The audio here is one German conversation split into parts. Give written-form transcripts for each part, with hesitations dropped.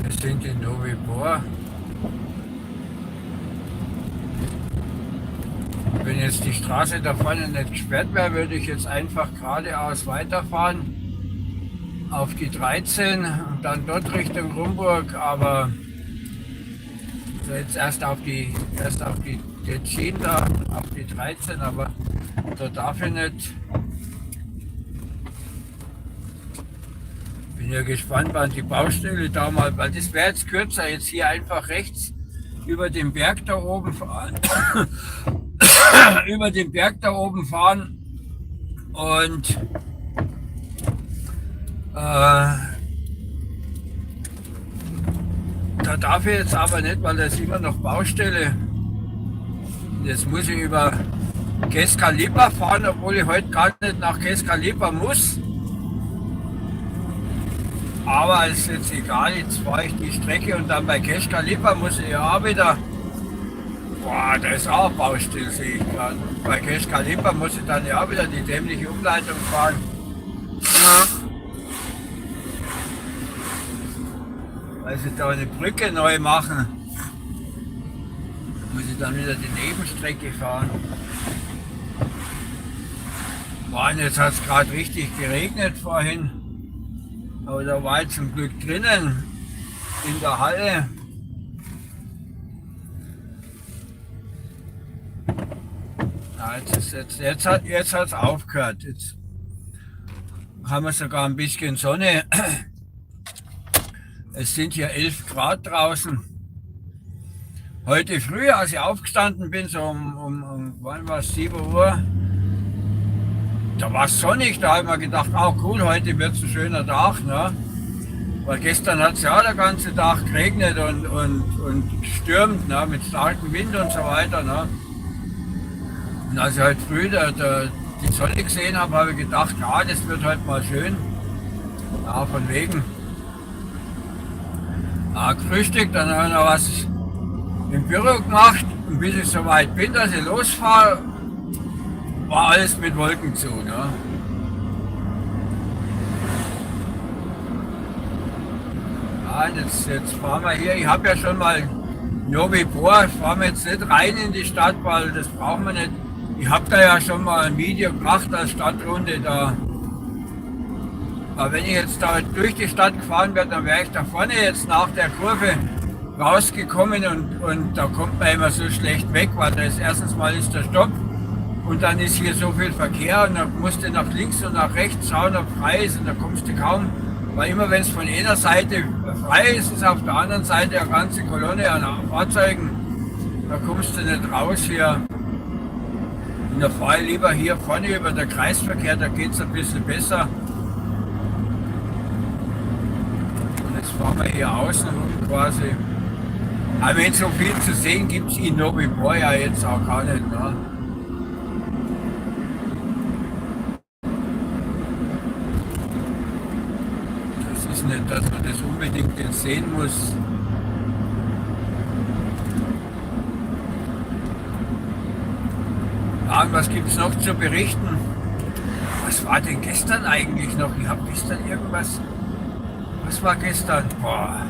Wir sind in Novibor. Wenn jetzt die Straße da vorne nicht gesperrt wäre, würde ich jetzt einfach geradeaus weiterfahren auf die 13 und dann dort Richtung Rumburg, aber jetzt erst auf die Schienen da, auf die 13, aber da darf ich nicht. Bin ja gespannt, wann die Baustelle da mal, weil das wäre jetzt kürzer, jetzt hier einfach rechts über den Berg da oben fahren. Über den Berg da oben fahren und da darf ich jetzt aber nicht, weil da ist immer noch Baustelle. Jetzt muss ich über Kescalipa fahren, obwohl ich heute gar nicht nach Kescalipa muss. Aber es ist jetzt egal, jetzt fahre ich die Strecke und dann bei Kescalipa muss ich ja auch wieder. Boah, da ist auch Baustelle, sehe ich gerade. Bei Kescalipa muss ich dann ja auch wieder die dämliche Umleitung fahren. Weil sie da eine Brücke neu machen, muss ich dann wieder die Nebenstrecke fahren. Boah, und jetzt hat es gerade richtig geregnet vorhin. Aber da war ich zum Glück drinnen in der Halle. Ja, jetzt hat es aufgehört. Jetzt haben wir sogar ein bisschen Sonne. Es sind hier 11 Grad draußen. Heute früh, als ich aufgestanden bin, so wann war es, 7 Uhr, da war es sonnig, da habe ich mir gedacht, oh cool, heute wird es ein schöner Tag. Ne? Weil gestern hat es ja den ganzen Tag geregnet und gestürmt, ne? Mit starkem Wind und so weiter. Ne? Und als ich heute früh die Sonne gesehen habe, habe ich gedacht, ja, das wird heute mal schön. Ja, von wegen. Ja, gefrühstückt, dann habe ich noch was im Büro gemacht. Und bis ich so weit bin, dass ich losfahre, war alles mit Wolken zu. Ne? Ja, jetzt fahren wir hier. Ich habe ja schon mal Novibor, fahren wir jetzt nicht rein in die Stadt, weil das brauchen wir nicht. Ich habe da ja schon mal ein Video gemacht als Stadtrunde da. Aber wenn ich jetzt da durch die Stadt gefahren wäre, dann wäre ich da vorne jetzt nach der Kurve rausgekommen und da kommt man immer so schlecht weg, weil da ist erstens mal ist der Stopp und dann ist hier so viel Verkehr und dann musst du nach links und nach rechts schauen, ob frei ist und da kommst du kaum, weil immer wenn es von einer Seite frei ist, ist auf der anderen Seite eine ganze Kolonne an Fahrzeugen, da kommst du nicht raus hier. Und da fahre ich lieber hier vorne über den Kreisverkehr, da geht es ein bisschen besser. Und jetzt fahren wir hier außen rum quasi. Aber wenn so viel zu sehen gibt es in Novibor ja jetzt auch gar nicht. Ne? Das ist nicht, dass man das unbedingt jetzt sehen muss. Ja, und was gibt es noch zu berichten? Was war denn gestern eigentlich noch? Ich habe gestern irgendwas. Was war gestern? Boah.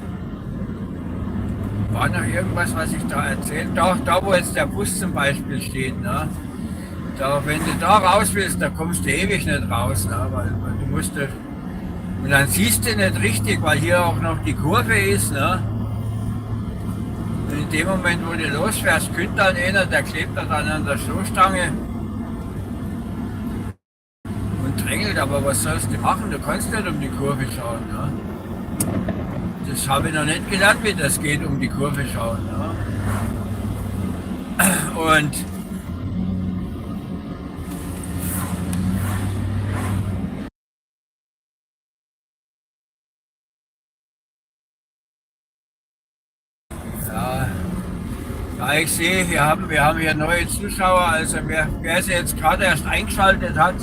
War noch irgendwas, was ich da erzählt? Da wo jetzt der Bus zum Beispiel steht. Ne? Da, wenn du da raus willst, da kommst du ewig nicht raus. Ne? Weil du musst. Und dann siehst du nicht richtig, weil hier auch noch die Kurve ist. Ne? Und in dem Moment, wo du losfährst, könnte dann einer, der klebt dann an der Stoßstange und drängelt. Aber was sollst du machen? Du kannst nicht um die Kurve schauen. Ne? Das habe ich noch nicht gelernt, wie das geht, um die Kurve schauen. Ja. Und ja, ich sehe, wir haben hier neue Zuschauer, also wer sie jetzt gerade erst eingeschaltet hat,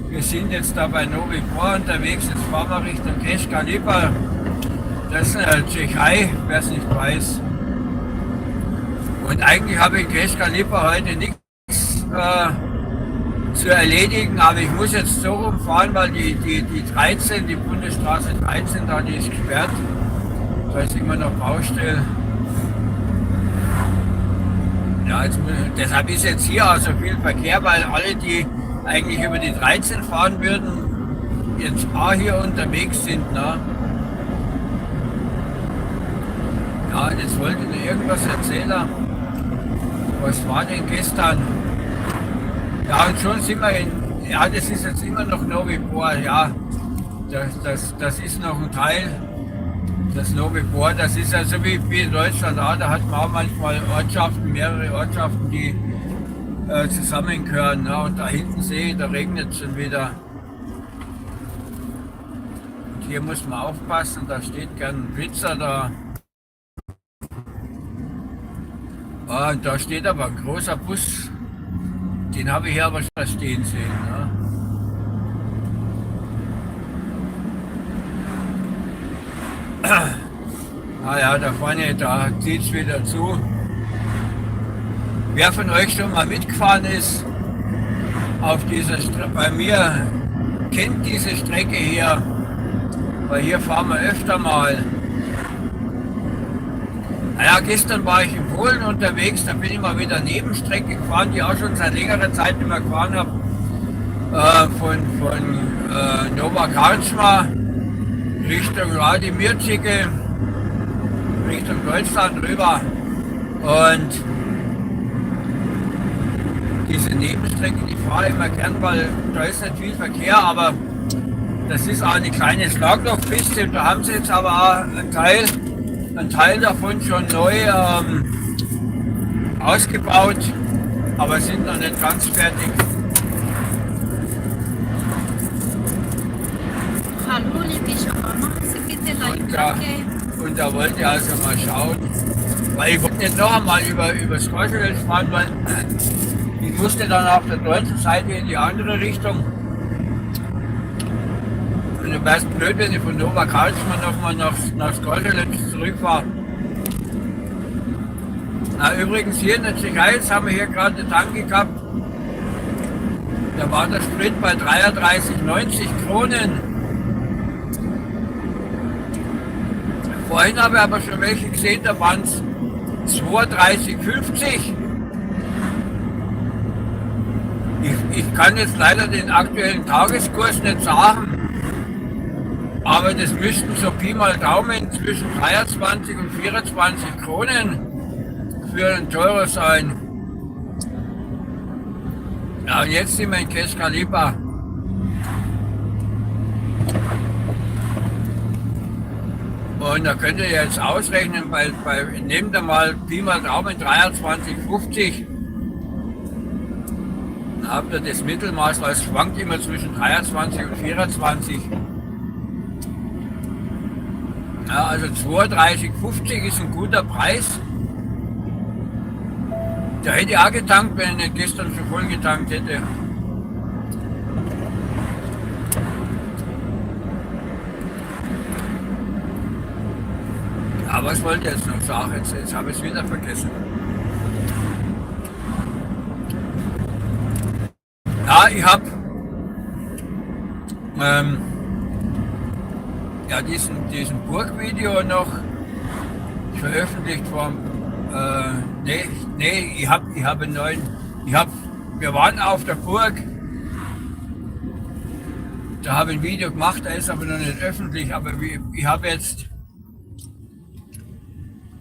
Wir sind jetzt da bei Novi Bor unterwegs, jetzt fahren wir Richtung Keshka Lipa. Das ist Tschechei, wer es nicht weiß. Und eigentlich habe ich in Keshka Lipa heute nichts zu erledigen, aber ich muss jetzt so rumfahren, weil die 13, die Bundesstraße 13, da die ist gesperrt. Da ist immer noch Baustelle. Ja, deshalb ist jetzt hier auch so viel Verkehr, weil alle, die eigentlich über die 13 fahren würden, jetzt auch hier unterwegs sind. Ne? Ja, jetzt wollte ich dir irgendwas erzählen. Was war denn gestern? Ja, und schon sind wir ja, das ist jetzt immer noch Novi Bor, ja, das ist noch ein Teil, das Novi Bor, das ist ja so wie in Deutschland auch, da hat man auch manchmal Ortschaften, mehrere Ortschaften, die zusammengehören, ne? Und da hinten sehe ich, da regnet es schon wieder. Und hier muss man aufpassen, da steht gern ein Blitzer da. Ah, und da steht aber ein großer Bus, den habe ich hier aber schon stehen sehen. Ne? Ah ja, da vorne, da zieht es wieder zu. Wer von euch schon mal mitgefahren ist auf dieser Strecke, bei mir kennt diese Strecke hier, weil hier fahren wir öfter mal. Naja, gestern war ich in Polen unterwegs, da bin ich mal wieder Nebenstrecke gefahren, die auch schon seit längerer Zeit nicht mehr gefahren habe. Von Nowa Karczma Richtung Radomirczyce, Richtung Deutschland rüber. Und diese Nebenstrecke, die fahre ich immer gern, weil da ist nicht viel Verkehr, aber das ist auch eine kleine Schlaglochpiste und da haben sie jetzt aber auch einen Teil davon schon neu ausgebaut, aber sind noch nicht ganz fertig. Hallo, liebe Schauer, machen Sie bitte Like. Und da wollte ich also mal schauen, weil ich wollte nicht noch einmal über das Korschelfeld fahren, weil ich musste dann auf der deutschen Seite in die andere Richtung. Und dann wäre es blöd, wenn ich von Nowa Karczma nochmal nach Skorzelec zurückfahre. Übrigens hier in der Tschechei, jetzt haben wir hier gerade eine Tanke gehabt. Da war der Sprit bei 33,90 Kronen. Vorhin habe ich aber schon welche gesehen, da waren es 32,50. Ich kann jetzt leider den aktuellen Tageskurs nicht sagen, aber das müssten so Pi mal Daumen zwischen 23 und 24 Kronen für einen Euro sein. Ja, und jetzt sind wir in Keshka Lipa. Und da könnt ihr jetzt ausrechnen, nehmt ihr mal Pi mal Daumen 23,50. Dann habt ihr das Mittelmaß, weil es schwankt immer zwischen 23 und 24. Ja, also 32,50 ist ein guter Preis. Da hätte ich auch getankt, wenn ich nicht gestern schon voll getankt hätte. Aber was wollte ich jetzt noch sagen? Jetzt habe ich es wieder vergessen. Ja, ich habe ja, diesen Burgvideo noch veröffentlicht vom wir waren auf der Burg, da habe ich ein Video gemacht, da ist aber noch nicht öffentlich, aber ich habe jetzt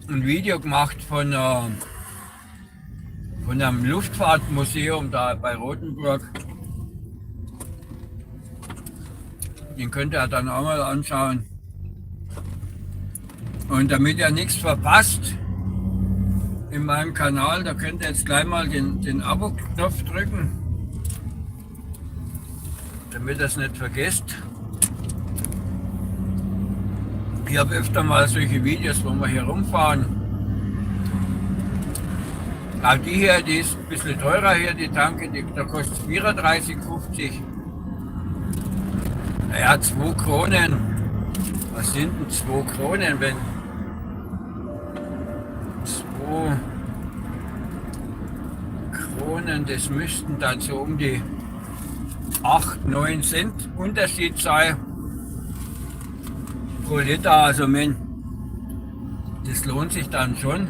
ein Video gemacht von einem Luftfahrtmuseum da bei Rothenburg. Den könnt ihr dann auch mal anschauen. Und damit ihr nichts verpasst in meinem Kanal, da könnt ihr jetzt gleich mal den Abo-Knopf drücken, damit ihr es nicht vergesst. Ich habe öfter mal solche Videos, wo wir hier rumfahren. Auch die hier, die ist ein bisschen teurer hier, die Tanke, da kostet 34,50. Naja, 2 Kronen. Was sind denn 2 Kronen, wenn 2 Kronen, das müssten dann so um die 8, 9 Cent Unterschied sein pro Liter. Also das lohnt sich dann schon,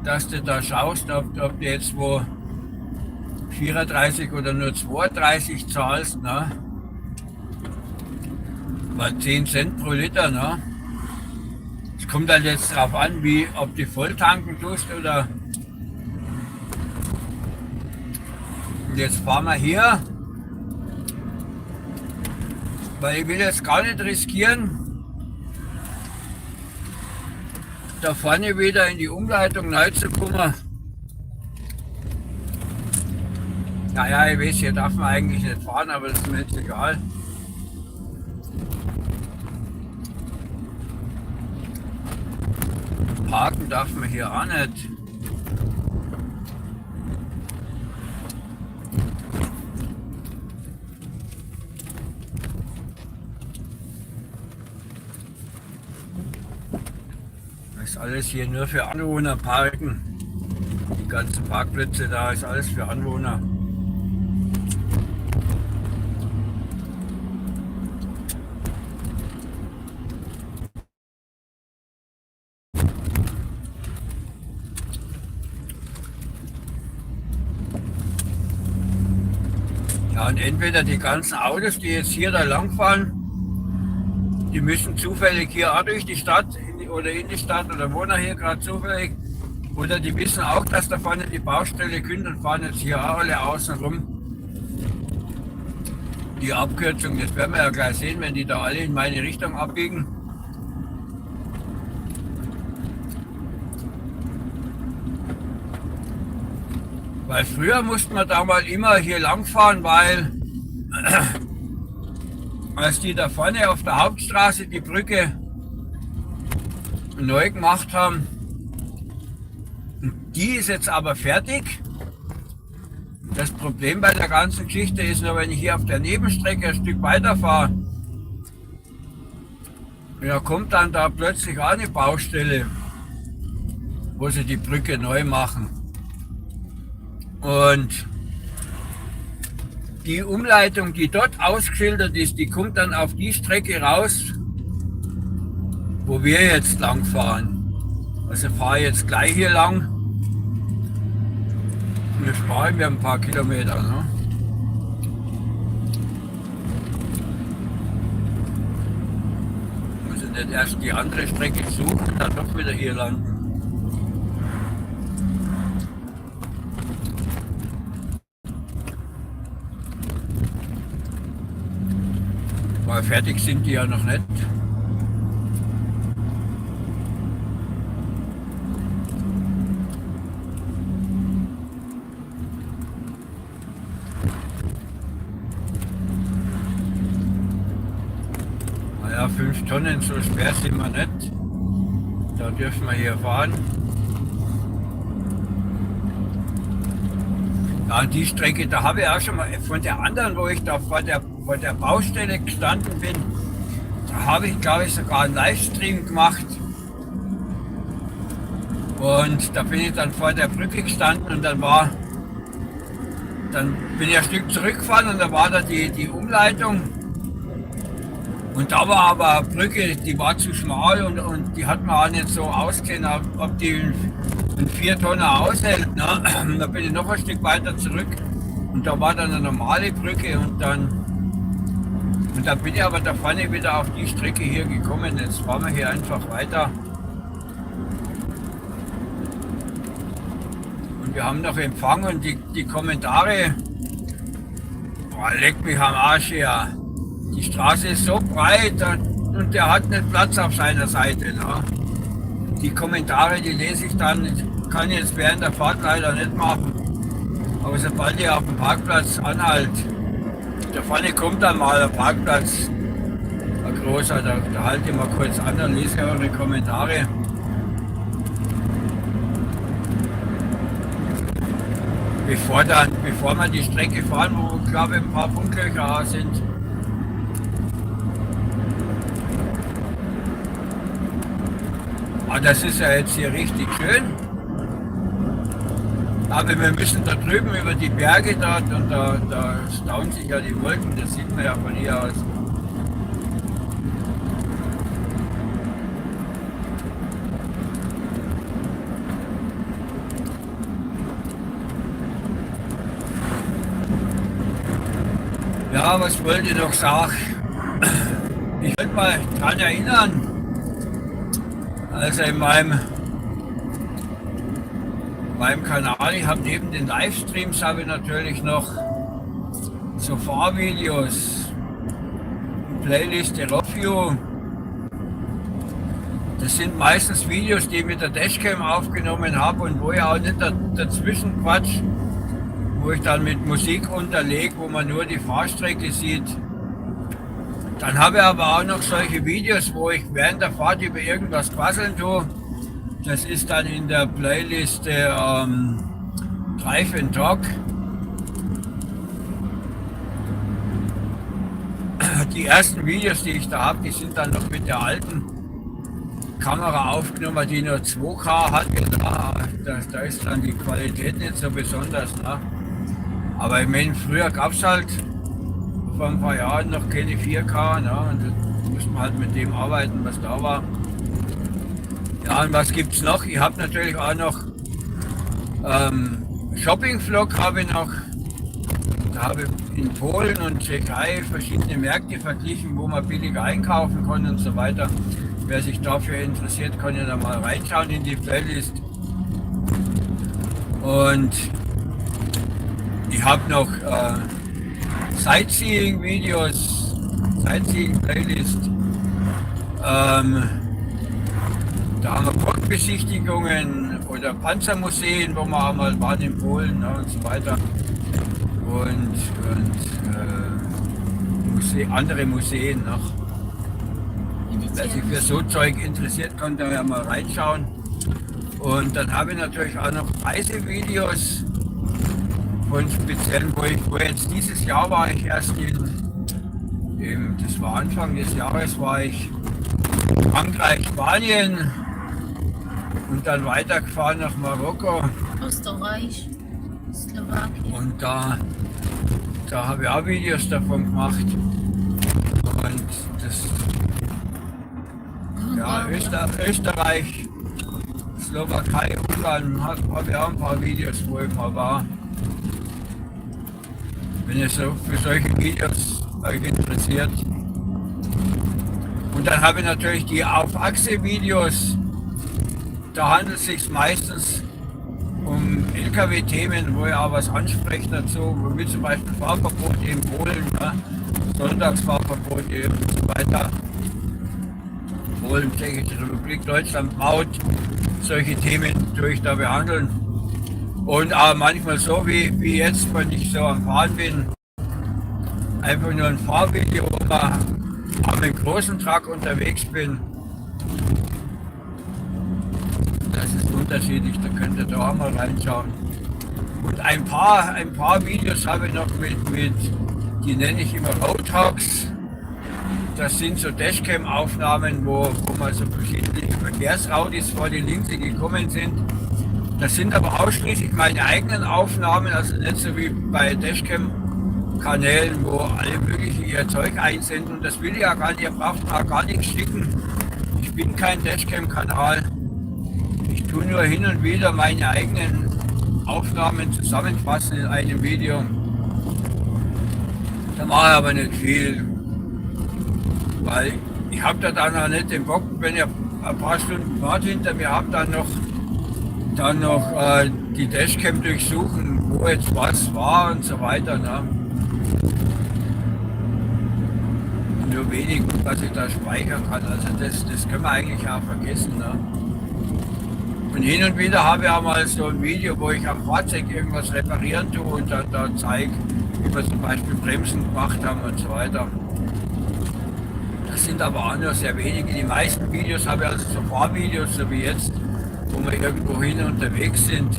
dass du da schaust, ob du jetzt wo 34 oder nur 32 zahlst, ne? Weil 10 Cent pro Liter, ne? Es kommt dann jetzt darauf an, ob du voll tanken tust oder. Und jetzt fahren wir hier, weil ich will jetzt gar nicht riskieren, da vorne wieder in die Umleitung reinzukommen. Naja, ich weiß, hier darf man eigentlich nicht fahren, aber das ist mir jetzt egal. Parken darf man hier auch nicht. Das ist alles hier nur für Anwohner parken. Die ganzen Parkplätze da ist alles für Anwohner. Ja, und entweder die ganzen Autos, die jetzt hier da lang fahren, die müssen zufällig hier auch durch die Stadt oder in die Stadt oder wohnen hier gerade zufällig. Oder die wissen auch, dass da vorne die Baustelle kommt und fahren jetzt hier auch alle außen rum. Die Abkürzung, das werden wir ja gleich sehen, wenn die da alle in meine Richtung abbiegen. Weil früher mussten wir da mal immer hier lang fahren, weil als die da vorne auf der Hauptstraße die Brücke neu gemacht haben, die ist jetzt aber fertig. Das Problem bei der ganzen Geschichte ist nur, wenn ich hier auf der Nebenstrecke ein Stück weiter fahre, da kommt dann da plötzlich auch eine Baustelle, wo sie die Brücke neu machen. Und die Umleitung, die dort ausgeschildert ist, die kommt dann auf die Strecke raus, wo wir jetzt lang fahren. Also fahre ich jetzt gleich hier lang. Und jetzt spare ich mir ein paar Kilometer. Ne? Muss ich nicht erst die andere Strecke suchen und dann doch wieder hier landen. Weil fertig sind die ja noch nicht. Naja, 5 Tonnen, so schwer sind wir nicht. Da dürfen wir hier fahren. Ja, und die Strecke, da habe ich auch schon mal von der anderen, wo ich da vor der Baustelle gestanden bin, da habe ich, glaube ich, sogar einen Livestream gemacht. Und da bin ich dann vor der Brücke gestanden und dann bin ich ein Stück zurückgefahren und da war da die Umleitung. Und da war aber eine Brücke, die war zu schmal und die hat man auch nicht so ausgesehen, ob die einen 4 Tonner aushält. Ne? Da bin ich noch ein Stück weiter zurück und da war dann eine normale Brücke und dann bin ich aber da vorne wieder auf die Strecke hier gekommen. Jetzt fahren wir hier einfach weiter. Und wir haben noch Empfang und die Kommentare, boah, leck mich am Arsch her. Die Straße ist so breit und der hat nicht Platz auf seiner Seite. Ne? Die Kommentare, die lese ich dann, kann ich jetzt während der Fahrt leider nicht machen. Aber sobald ich auf dem Parkplatz anhalte, da vorne kommt dann mal ein Parkplatz, ein großer, da halte ich mal kurz an, dann lese ich eure Kommentare. Bevor wir die Strecke fahren, wo, glaube ich, ein paar Funklöcher sind. Ah, das ist ja jetzt hier richtig schön. Aber wir müssen da drüben über die Berge dort und da stauen sich ja die Wolken, das sieht man ja von hier aus. Ja, was wollte ich noch sagen? Ich wollte mal daran erinnern, also in meinem Kanal, ich habe neben den Livestreams habe ich natürlich noch so Fahrvideos, Playlist Review. Das sind meistens Videos, die ich mit der Dashcam aufgenommen habe und wo ich auch nicht dazwischen quatsch, wo ich dann mit Musik unterlege, wo man nur die Fahrstrecke sieht. Dann habe ich aber auch noch solche Videos, wo ich während der Fahrt über irgendwas quasseln tue. Das ist dann in der Playlist Drive and Talk. Die ersten Videos, die ich da habe, die sind dann noch mit der alten Kamera aufgenommen, die nur 2K hat. Da ist dann die Qualität nicht so besonders. Ne? Aber ich meine, früher gab es halt vor ein paar Jahren noch keine 4K. Ne? Und da musste man halt mit dem arbeiten, was da war. Ja, und was gibt's noch? Ich habe natürlich auch noch Shopping-Vlog habe ich noch. Da habe ich in Polen und Tschechei verschiedene Märkte verglichen, wo man billig einkaufen kann und so weiter. Wer sich dafür interessiert, kann ja da mal reinschauen in die Playlist. Und ich habe noch Sightseeing-Videos, Sightseeing-Playlist. Da haben wir Burgbesichtigungen oder Panzermuseen, wo wir auch mal waren in Polen, ne, und so weiter. Und andere Museen noch. Wer sich für so Zeug interessiert, kann da ja mal reinschauen. Und dann habe ich natürlich auch noch Reisevideos von speziellen, wo jetzt dieses Jahr war ich erst das war Anfang des Jahres, war ich in Frankreich, Spanien. Und dann weitergefahren nach Marokko. Österreich, Slowakien. Und da habe ich auch Videos davon gemacht. Und das, ja, Österreich, Slowakei, Ungarn, habe ich auch ein paar Videos, wo ich mal war. Wenn ihr so für solche Videos euch interessiert. Und dann habe ich natürlich die Auf-Achse-Videos. Da handelt es sich meistens um LKW-Themen, wo ich auch was anspreche dazu, wie zum Beispiel Fahrverbote in Polen, ne? Sonntagsfahrverbote und so weiter. Polen, Tschechische Republik, Deutschland, Maut, solche Themen tue ich da behandeln. Und auch manchmal so wie jetzt, wenn ich so am Fahren bin, einfach nur ein Fahrvideo, wo man mit einem großen Truck unterwegs bin. Das ist unterschiedlich, da könnt ihr da auch mal reinschauen. Und ein paar Videos habe ich noch mit die nenne ich immer Road Talks. Das sind so Dashcam-Aufnahmen, wo mal so verschiedene Verkehrsraudis vor die Linse gekommen sind. Das sind aber ausschließlich meine eigenen Aufnahmen, also nicht so wie bei Dashcam-Kanälen, wo alle möglichen ihr Zeug einsenden. Und das will ich ja gar nicht, ihr braucht mir gar nichts schicken. Ich bin kein Dashcam-Kanal. Ich tue nur hin und wieder meine eigenen Aufnahmen zusammenfassen in einem Video. Da mache ich aber nicht viel, weil ich habe da dann auch nicht den Bock, wenn ihr ein paar Stunden Fahrt hinter mir habt, dann noch die Dashcam durchsuchen, wo jetzt was war und so weiter. Ne? Nur wenig, was ich da speichern kann, also das können wir eigentlich auch vergessen. Ne? Und hin und wieder habe ich auch mal so ein Video, wo ich am Fahrzeug irgendwas reparieren tue und dann da zeige, wie wir zum Beispiel Bremsen gemacht haben und so weiter. Das sind aber auch nur sehr wenige. Die meisten Videos habe ich also so Fahrvideos, so wie jetzt, wo wir irgendwo hin unterwegs sind.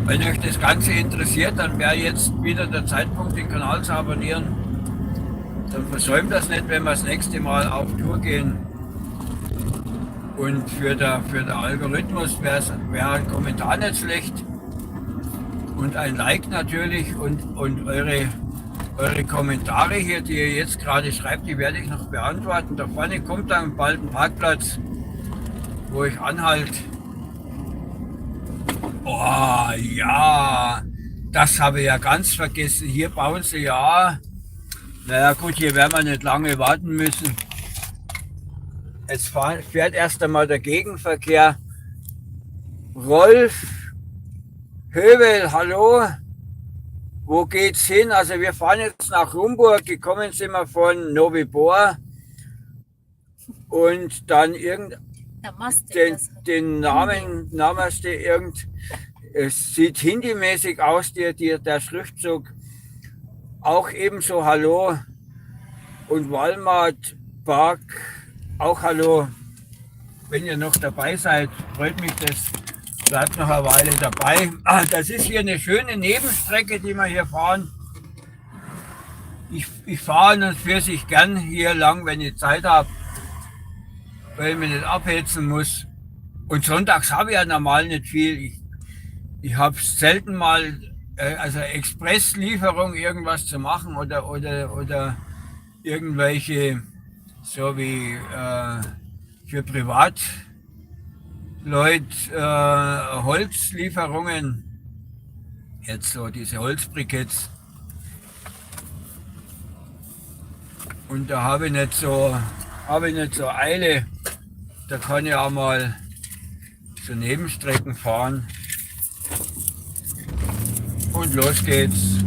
Wenn euch das Ganze interessiert, dann wäre jetzt wieder der Zeitpunkt, den Kanal zu abonnieren. Dann versäumt das nicht, wenn wir das nächste Mal auf Tour gehen. Und für den Algorithmus wäre ein Kommentar nicht schlecht. Und ein Like natürlich und eure Kommentare hier, die ihr jetzt gerade schreibt, die werde ich noch beantworten. Da vorne kommt dann bald ein Parkplatz, wo ich anhalte. Oh ja, das habe ich ja ganz vergessen. Hier bauen sie ja. Naja gut, hier werden wir nicht lange warten müssen. Jetzt fährt erst einmal der Gegenverkehr. Rolf Hövel, hallo. Wo geht's hin? Also wir fahren jetzt nach Rumburg. Gekommen sind wir von Novibor. Und dann den Namen es sieht Hindi-mäßig aus, der Schriftzug. Auch ebenso hallo. Und Walmart Park auch hallo. Wenn ihr noch dabei seid, freut mich das. Bleibt noch eine Weile dabei. Das ist hier eine schöne Nebenstrecke, die wir hier fahren. Ich fahre an und für sich gern hier lang, wenn ich Zeit habe, weil ich mich nicht abhetzen muss. Und sonntags habe ich ja normal nicht viel. Ich habe selten mal also Expresslieferung irgendwas zu machen oder irgendwelche, so wie für Privatleute Holzlieferungen. Jetzt so diese Holzbriketts. Und da habe ich nicht so Eile. Da kann ich auch mal so Nebenstrecken fahren. Und los geht's.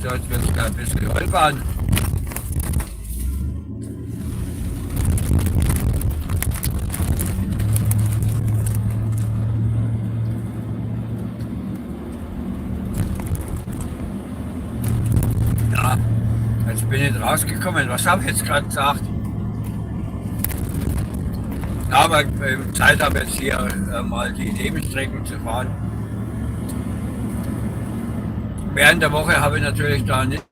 So, jetzt wird es gleich ein bisschen holpern. Ja, jetzt bin ich rausgekommen. Was habe ich jetzt gerade gesagt? Aber Zeit habe jetzt hier mal die Nebenstrecken zu fahren. Während der Woche habe ich natürlich da nicht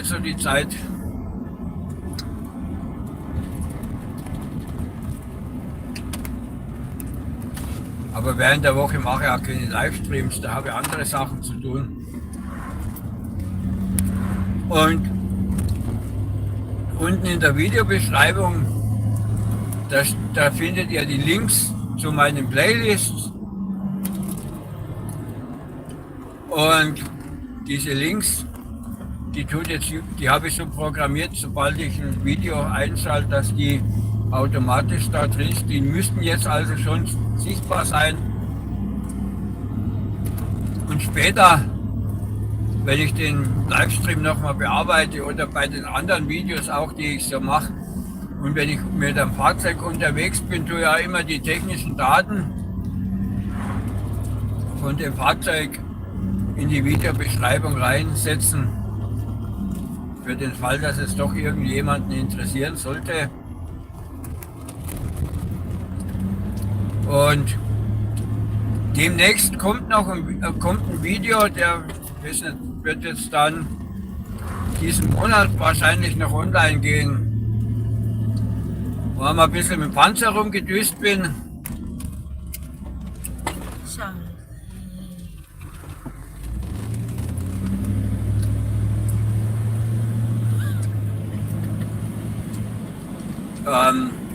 so die Zeit. Aber während der Woche mache ich auch keine Livestreams, da habe ich andere Sachen zu tun. Und unten in der Videobeschreibung, da findet ihr die Links zu meinen Playlists. Und diese Links, die habe ich so programmiert, sobald ich ein Video einschalte, dass die automatisch da drin sind. Die müssten jetzt also schon sichtbar sein. Und später, wenn ich den Livestream nochmal bearbeite oder bei den anderen Videos auch, die ich so mache, und wenn ich mit einem Fahrzeug unterwegs bin, tue ich ja immer die technischen Daten von dem Fahrzeug in die Videobeschreibung reinsetzen. Für den Fall, dass es doch irgendjemanden interessieren sollte. Und demnächst kommt ein Video, der wird jetzt dann diesen Monat wahrscheinlich noch online gehen. Wo ich mal ein bisschen mit dem Panzer rumgedüst bin.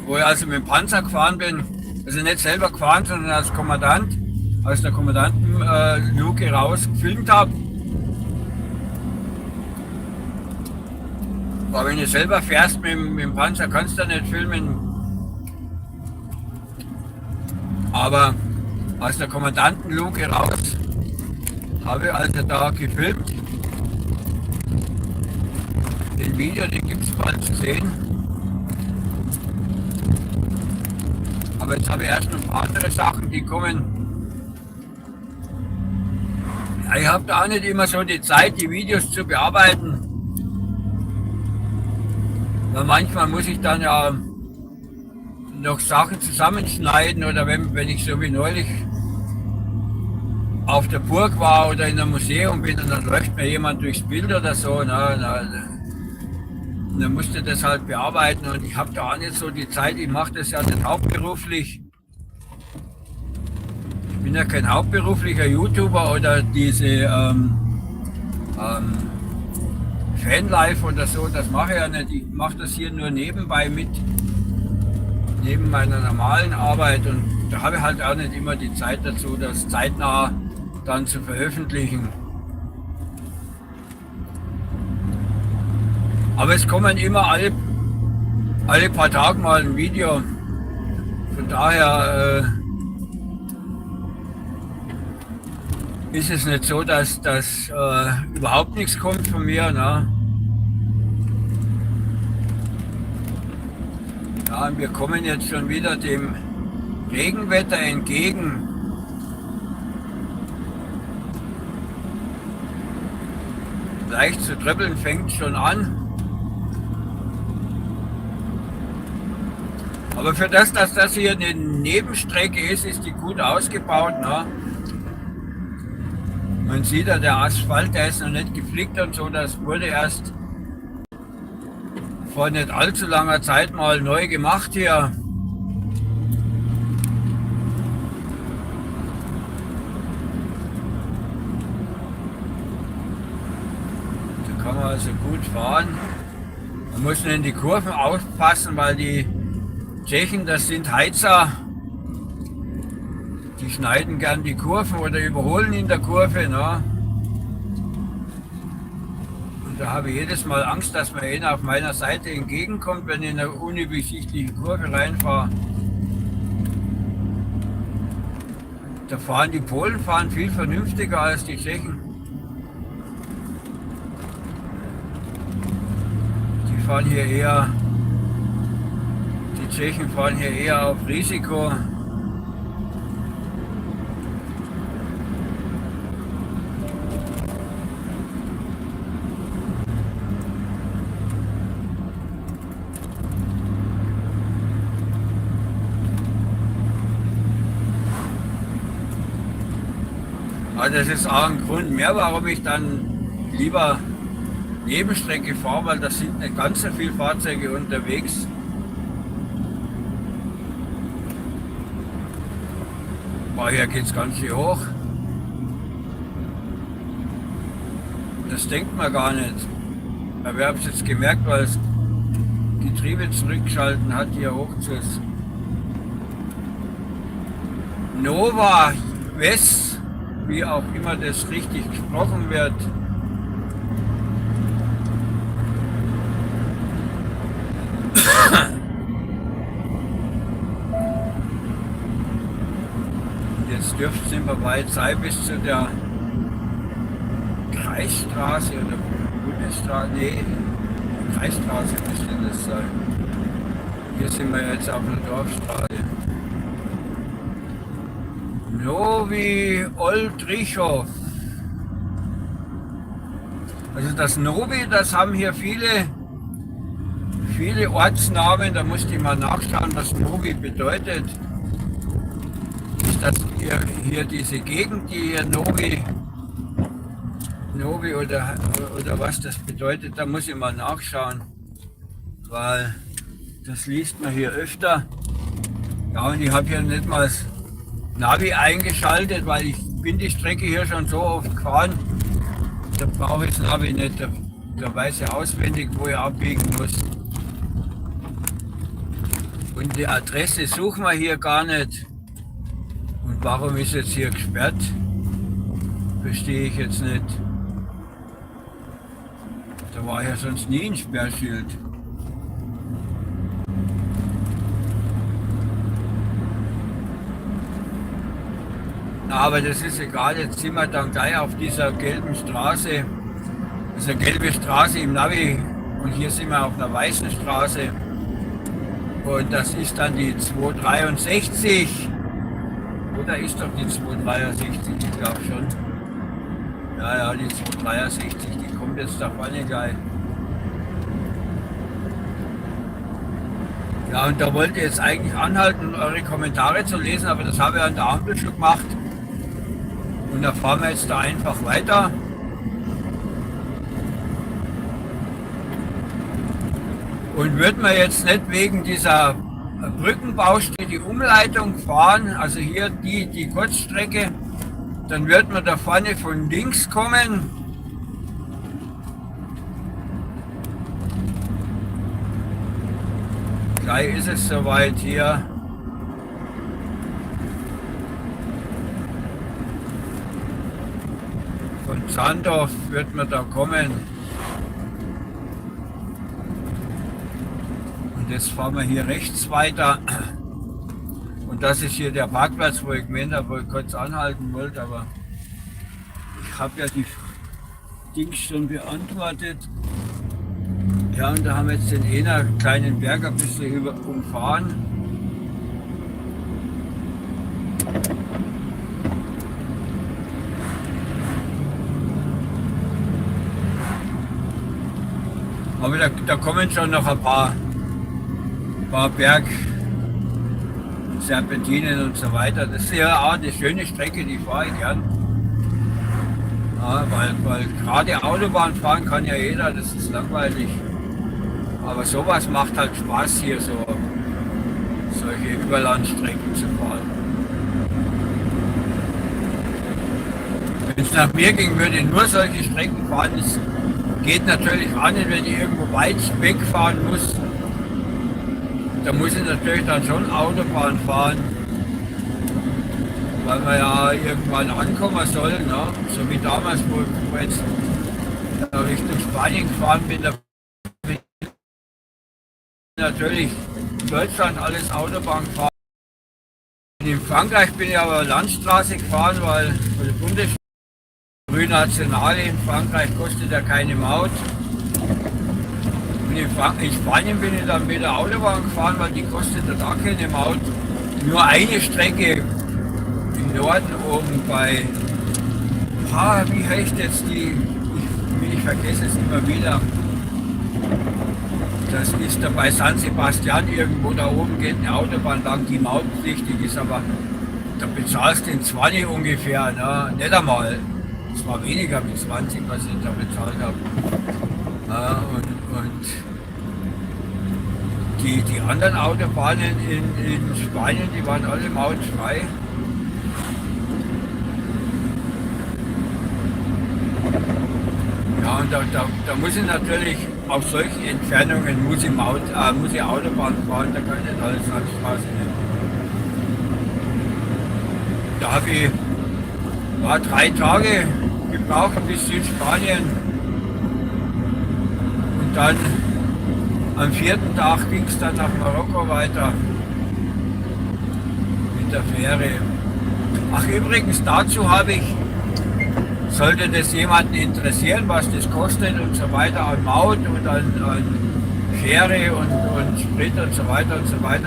Wo ich also mit dem Panzer gefahren bin, also nicht selber gefahren, sondern als Kommandant, aus der Kommandantenluke raus gefilmt habe. Aber wenn du selber fährst mit dem Panzer, kannst du nicht filmen. Aber aus der Kommandantenluke raus habe ich also da gefilmt. Den Video, den gibt es bald zu sehen. Aber jetzt habe ich erst noch ein paar andere Sachen, die kommen. Ja, ich habe da auch nicht immer so die Zeit, die Videos zu bearbeiten. Weil manchmal muss ich dann ja noch Sachen zusammenschneiden oder wenn ich so wie neulich auf der Burg war oder in einem Museum bin und dann läuft mir jemand durchs Bild oder so. dann musste das halt bearbeiten und ich habe da auch nicht so die Zeit, ich mache das ja nicht hauptberuflich. Ich bin ja kein hauptberuflicher YouTuber oder diese Fanlife oder so, das mache ich ja nicht. Ich mache das hier nur nebenbei mit, neben meiner normalen Arbeit und da habe ich halt auch nicht immer die Zeit dazu, das zeitnah dann zu veröffentlichen. Aber es kommen immer alle paar Tage mal ein Video. Von daher ist es nicht so, dass überhaupt nichts kommt von mir. Ne? Ja, wir kommen jetzt schon wieder dem Regenwetter entgegen. Leicht zu tröppeln fängt schon an. Aber für das, dass das hier eine Nebenstrecke ist, ist die gut ausgebaut. Ne? Man sieht ja, der Asphalt, der ist noch nicht geflickt und so, das wurde erst vor nicht allzu langer Zeit mal neu gemacht hier. Da kann man also gut fahren. Man muss nur in die Kurven aufpassen, weil die Tschechen, das sind Heizer, die schneiden gern die Kurven oder überholen in der Kurve. Ne? Und da habe ich jedes Mal Angst, dass mir einer auf meiner Seite entgegenkommt, wenn ich in eine unübersichtliche Kurve reinfahre. Die Polen fahren viel vernünftiger als die Tschechen. Die fahren hier eher... Die Tschechen fahren hier eher auf Risiko. Aber das ist auch ein Grund mehr, warum ich dann lieber Nebenstrecke fahre, weil da sind nicht ganz so viele Fahrzeuge unterwegs. Boah, hier geht es ganz schön hoch. Das denkt man gar nicht. Aber wir haben es jetzt gemerkt, weil das Getriebe zurückgeschalten hat hier hoch zu Nova West, wie auch immer das richtig gesprochen wird. Jetzt dürfte es immer weit sein bis zu der Kreisstraße oder Bundesstraße. Nee, Kreisstraße müsste das sein. Hier sind wir jetzt auf einer Dorfstraße. Novi Oldrichow. Also das Novi, das haben hier viele Ortsnamen, da musste ich mal nachschauen, was Novi bedeutet. Ist das hier diese Gegend, die hier Novi oder was das bedeutet, da muss ich mal nachschauen, weil das liest man hier öfter. Ja, und ich habe hier nicht mal das Navi eingeschaltet, weil ich bin die Strecke hier schon so oft gefahren, da brauche ich das Navi nicht, da weiß ich auswendig, wo ich abbiegen muss. Und die Adresse suchen wir hier gar nicht. Und warum ist jetzt hier gesperrt? Verstehe ich jetzt nicht. Da war ja sonst nie ein Sperrschild. Aber das ist egal, jetzt sind wir dann gleich auf dieser gelben Straße. Das ist eine gelbe Straße im Navi und hier sind wir auf einer weißen Straße. Und das ist dann die 263. Oder ist doch die 263, ich glaube schon. Ja, die 263, die kommt jetzt da vorne gleich. Ja, und da wollte ich jetzt eigentlich anhalten, eure Kommentare zu lesen, aber das habe ich an der Ampel schon gemacht. Und da fahren wir jetzt da einfach weiter. Und wird man jetzt nicht wegen dieser Brückenbaustelle die Umleitung fahren, also hier die Kurzstrecke, dann wird man da vorne von links kommen. Gleich ist es soweit hier. Von Zandorf wird man da kommen. Und jetzt fahren wir hier rechts weiter. Und das ist hier der Parkplatz, wo ich gemeint habe, wo ich kurz anhalten wollte, aber ich habe ja die Dings schon beantwortet. Ja, und da haben wir jetzt den einer kleinen Berg ein bisschen umfahren. Aber da kommen schon noch ein paar Bergserpentinen und so weiter. Das ist ja auch eine schöne Strecke, die fahre ich gern. Ja, weil gerade Autobahn fahren kann ja jeder, das ist langweilig. Aber sowas macht halt Spaß hier, solche Überlandstrecken zu fahren. Wenn es nach mir ging, würde ich nur solche Strecken fahren. Das geht natürlich auch nicht, wenn ich irgendwo weit wegfahren muss. Da muss ich natürlich dann schon Autobahn fahren, weil man ja irgendwann ankommen soll. Ne? So wie damals, wo ich jetzt Richtung Spanien gefahren bin, da bin ich natürlich in Deutschland alles Autobahn gefahren. In Frankreich bin ich aber Landstraße gefahren, weil die Bundesstraße Rue Nationale in Frankreich kostet ja keine Maut. In Spanien bin ich dann mit der Autobahn gefahren, weil die kostet da keine Maut. Nur eine Strecke im Norden oben bei, wie heißt jetzt die, ich vergesse es immer wieder. Das ist da bei San Sebastian irgendwo, da oben geht eine Autobahn lang, die mautpflichtig ist, aber da bezahlst du in 20 ungefähr, ne? Nicht einmal. Es war weniger mit 20, was ich da bezahlt habe. Und die anderen Autobahnen in Spanien, die waren alle mautfrei. Ja, und da muss ich natürlich auf solchen Entfernungen muss ich Autobahn fahren, da kann ich nicht alles Landstraße nehmen. Da habe ich 3 Tage gebraucht bis Südspanien und dann am 4. Tag ging es dann nach Marokko weiter mit der Fähre. Ach übrigens, dazu habe ich, sollte das jemanden interessieren, was das kostet und so weiter an Maut und an Fähre und Sprit und so weiter,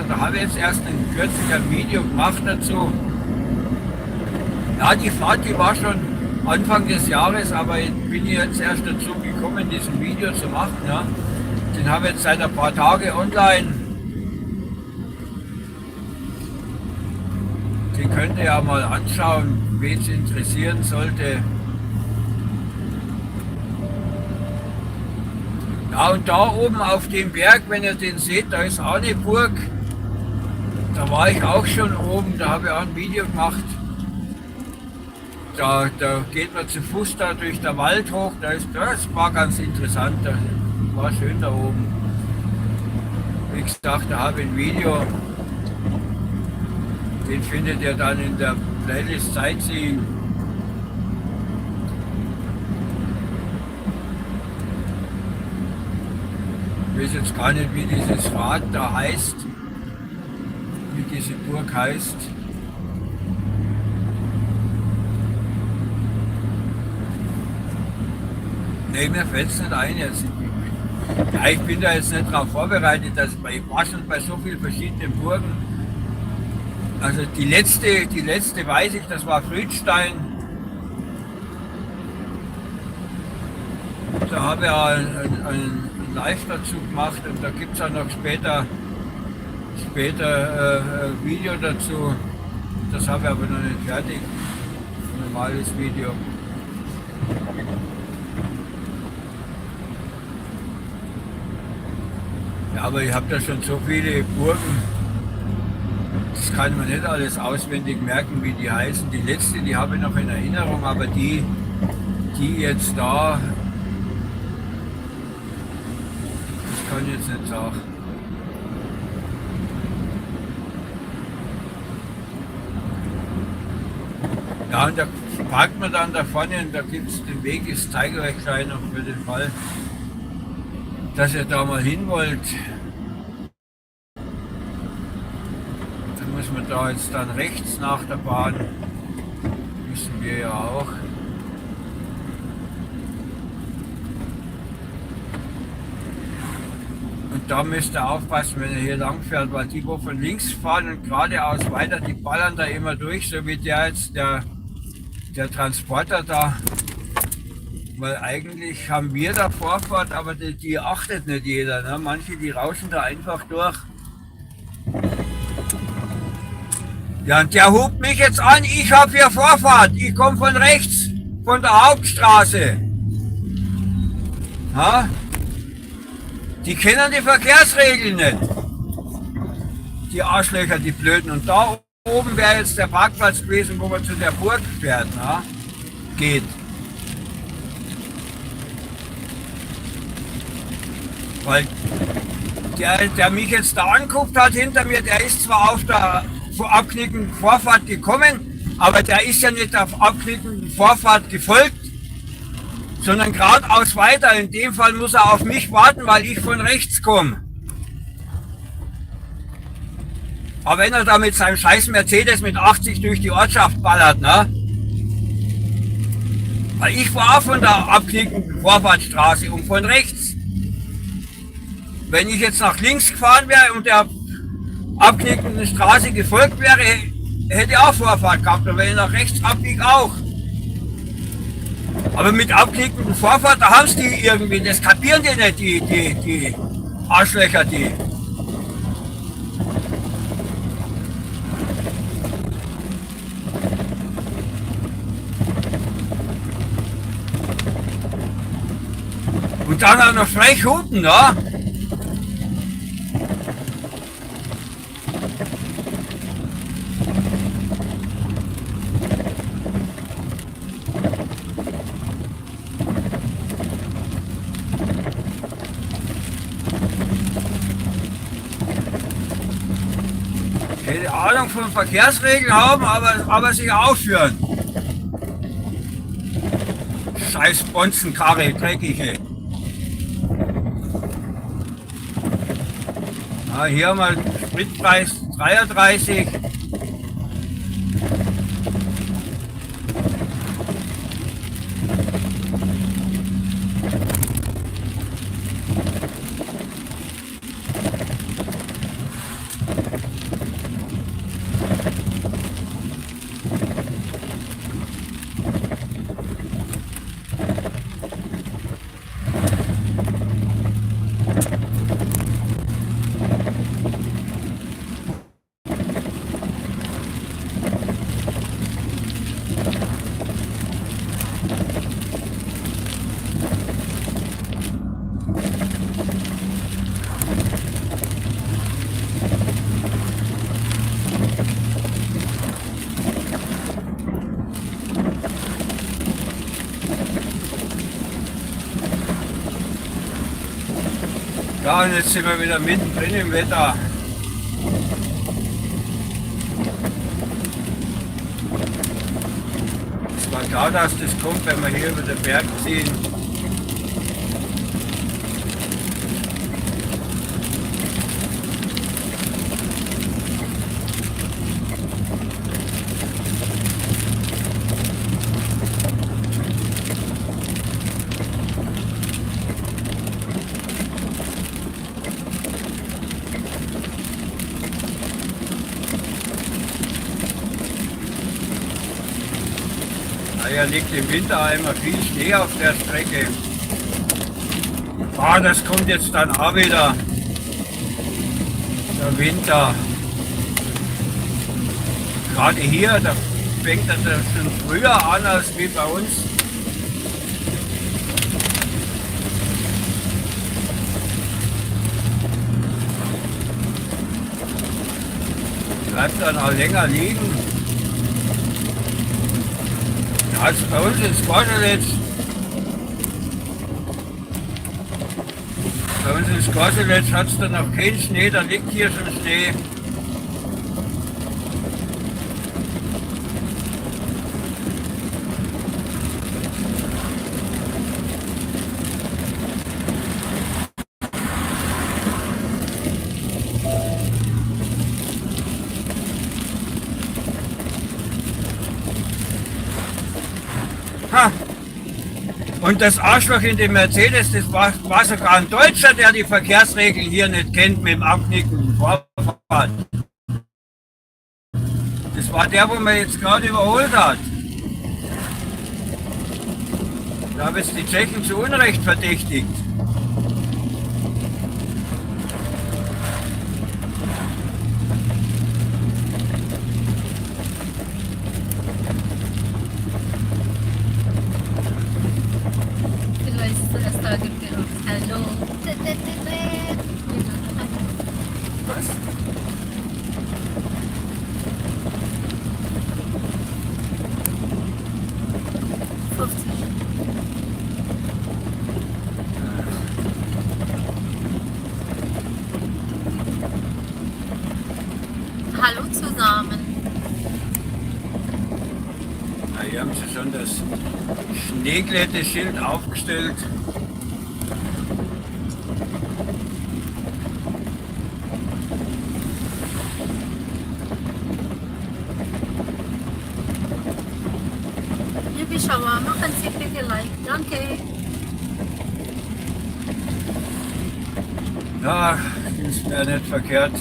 da habe ich jetzt erst kürzlich ein Video gemacht dazu. Ja, die Fahrt, die war schon Anfang des Jahres, aber ich bin jetzt erst dazu gekommen, diesen Video zu machen. Ja. Den habe ich jetzt seit ein paar Tagen online. Den könnt ihr ja mal anschauen, wen es interessieren sollte. Ja, und da oben auf dem Berg, wenn ihr den seht, da ist auch eine Burg. Da war ich auch schon oben, da habe ich auch ein Video gemacht. Da geht man zu Fuß da durch den Wald hoch, das war ganz interessant, das war schön da oben. Wie gesagt, da habe ich ein Video, den findet ihr dann in der Playlist Sightseeing. Ich weiß jetzt gar nicht, wie dieses Rad da heißt, wie diese Burg heißt. Nee, mir fällt es nicht ein jetzt. Ja, ich bin da jetzt nicht darauf vorbereitet, ich war schon bei so vielen verschiedenen Burgen. Also die letzte weiß ich, das war Friedstein. Da habe ich ein Live dazu gemacht und da gibt es auch noch später Video dazu. Das habe ich aber noch nicht fertig. Ein normales Video. Ja, aber ich habe da schon so viele Burgen, das kann man nicht alles auswendig merken, wie die heißen. Die letzte, die habe ich noch in Erinnerung, aber die jetzt da, das kann ich jetzt nicht sagen. Ja, und da parkt man dann da vorne und da gibt es den Weg, ich zeige euch gleich noch für den Fall, dass ihr da mal hin wollt. Dann muss man da jetzt dann rechts nach der Bahn, wissen wir ja auch. Und da müsst ihr aufpassen, wenn ihr hier lang fährt, weil die, wo von links fahren und geradeaus weiter, die ballern da immer durch, so wie der jetzt, der Transporter da. Weil eigentlich haben wir da Vorfahrt, aber die achtet nicht jeder. Ne? Manche, die rauschen da einfach durch. Ja, und der hupt mich jetzt an, ich habe hier Vorfahrt, ich komme von rechts, von der Hauptstraße. Ha? Die kennen die Verkehrsregeln nicht. Die Arschlöcher, die Blöden. Und da oben wäre jetzt der Parkplatz gewesen, wo man zu der Burg fährt, na? Geht. Weil der mich jetzt da anguckt hat hinter mir, der ist zwar auf der abknickenden Vorfahrt gekommen, aber der ist ja nicht auf abknickenden Vorfahrt gefolgt, sondern geradeaus weiter. In dem Fall muss er auf mich warten, weil ich von rechts komme. Aber wenn er da mit seinem scheiß Mercedes mit 80 durch die Ortschaft ballert, ne? Weil ich fahre auch von der abknickenden Vorfahrtstraße und von rechts. Wenn ich jetzt nach links gefahren wäre und der abknickenden Straße gefolgt wäre, hätte ich auch Vorfahrt gehabt. Und wenn ich nach rechts abbiege, auch. Aber mit abknickenden Vorfahrt, da haben sie die irgendwie, das kapieren die nicht, die Arschlöcher, die. Und dann auch noch frech hupen, ne? Keine Ahnung von Verkehrsregeln haben, aber sich aufführen. Scheiß Bonzenkarre, dreckige. Ja, hier haben wir Spritpreis 33. Ja, und jetzt sind wir wieder mittendrin im Wetter. Es war klar, dass das kommt, wenn wir hier über den Berg ziehen. Daher liegt im Winter immer viel Schnee auf der Strecke. Ah, das kommt jetzt dann auch wieder. Der Winter. Gerade hier, da fängt das schon früher an als wie bei uns. bleibt dann auch länger liegen. Also bei uns in Skorzelitz, hat es dann noch keinen Schnee, da liegt hier schon Schnee. Ha. Und das Arschloch in dem Mercedes, das war sogar ein Deutscher, der die Verkehrsregeln hier nicht kennt mit dem abknickenden Vorfahrt. Das war der, wo man jetzt gerade überholt hat. Da haben jetzt die Tschechen zu Unrecht verdächtigt. Hallo. Was? Hallo zusammen. Na, hier haben sie schon das Schneeglätte-Schild aufgestellt. Liebe Schauer, machen Sie bitte Like. Danke. Ja, ist mir nicht verkehrt.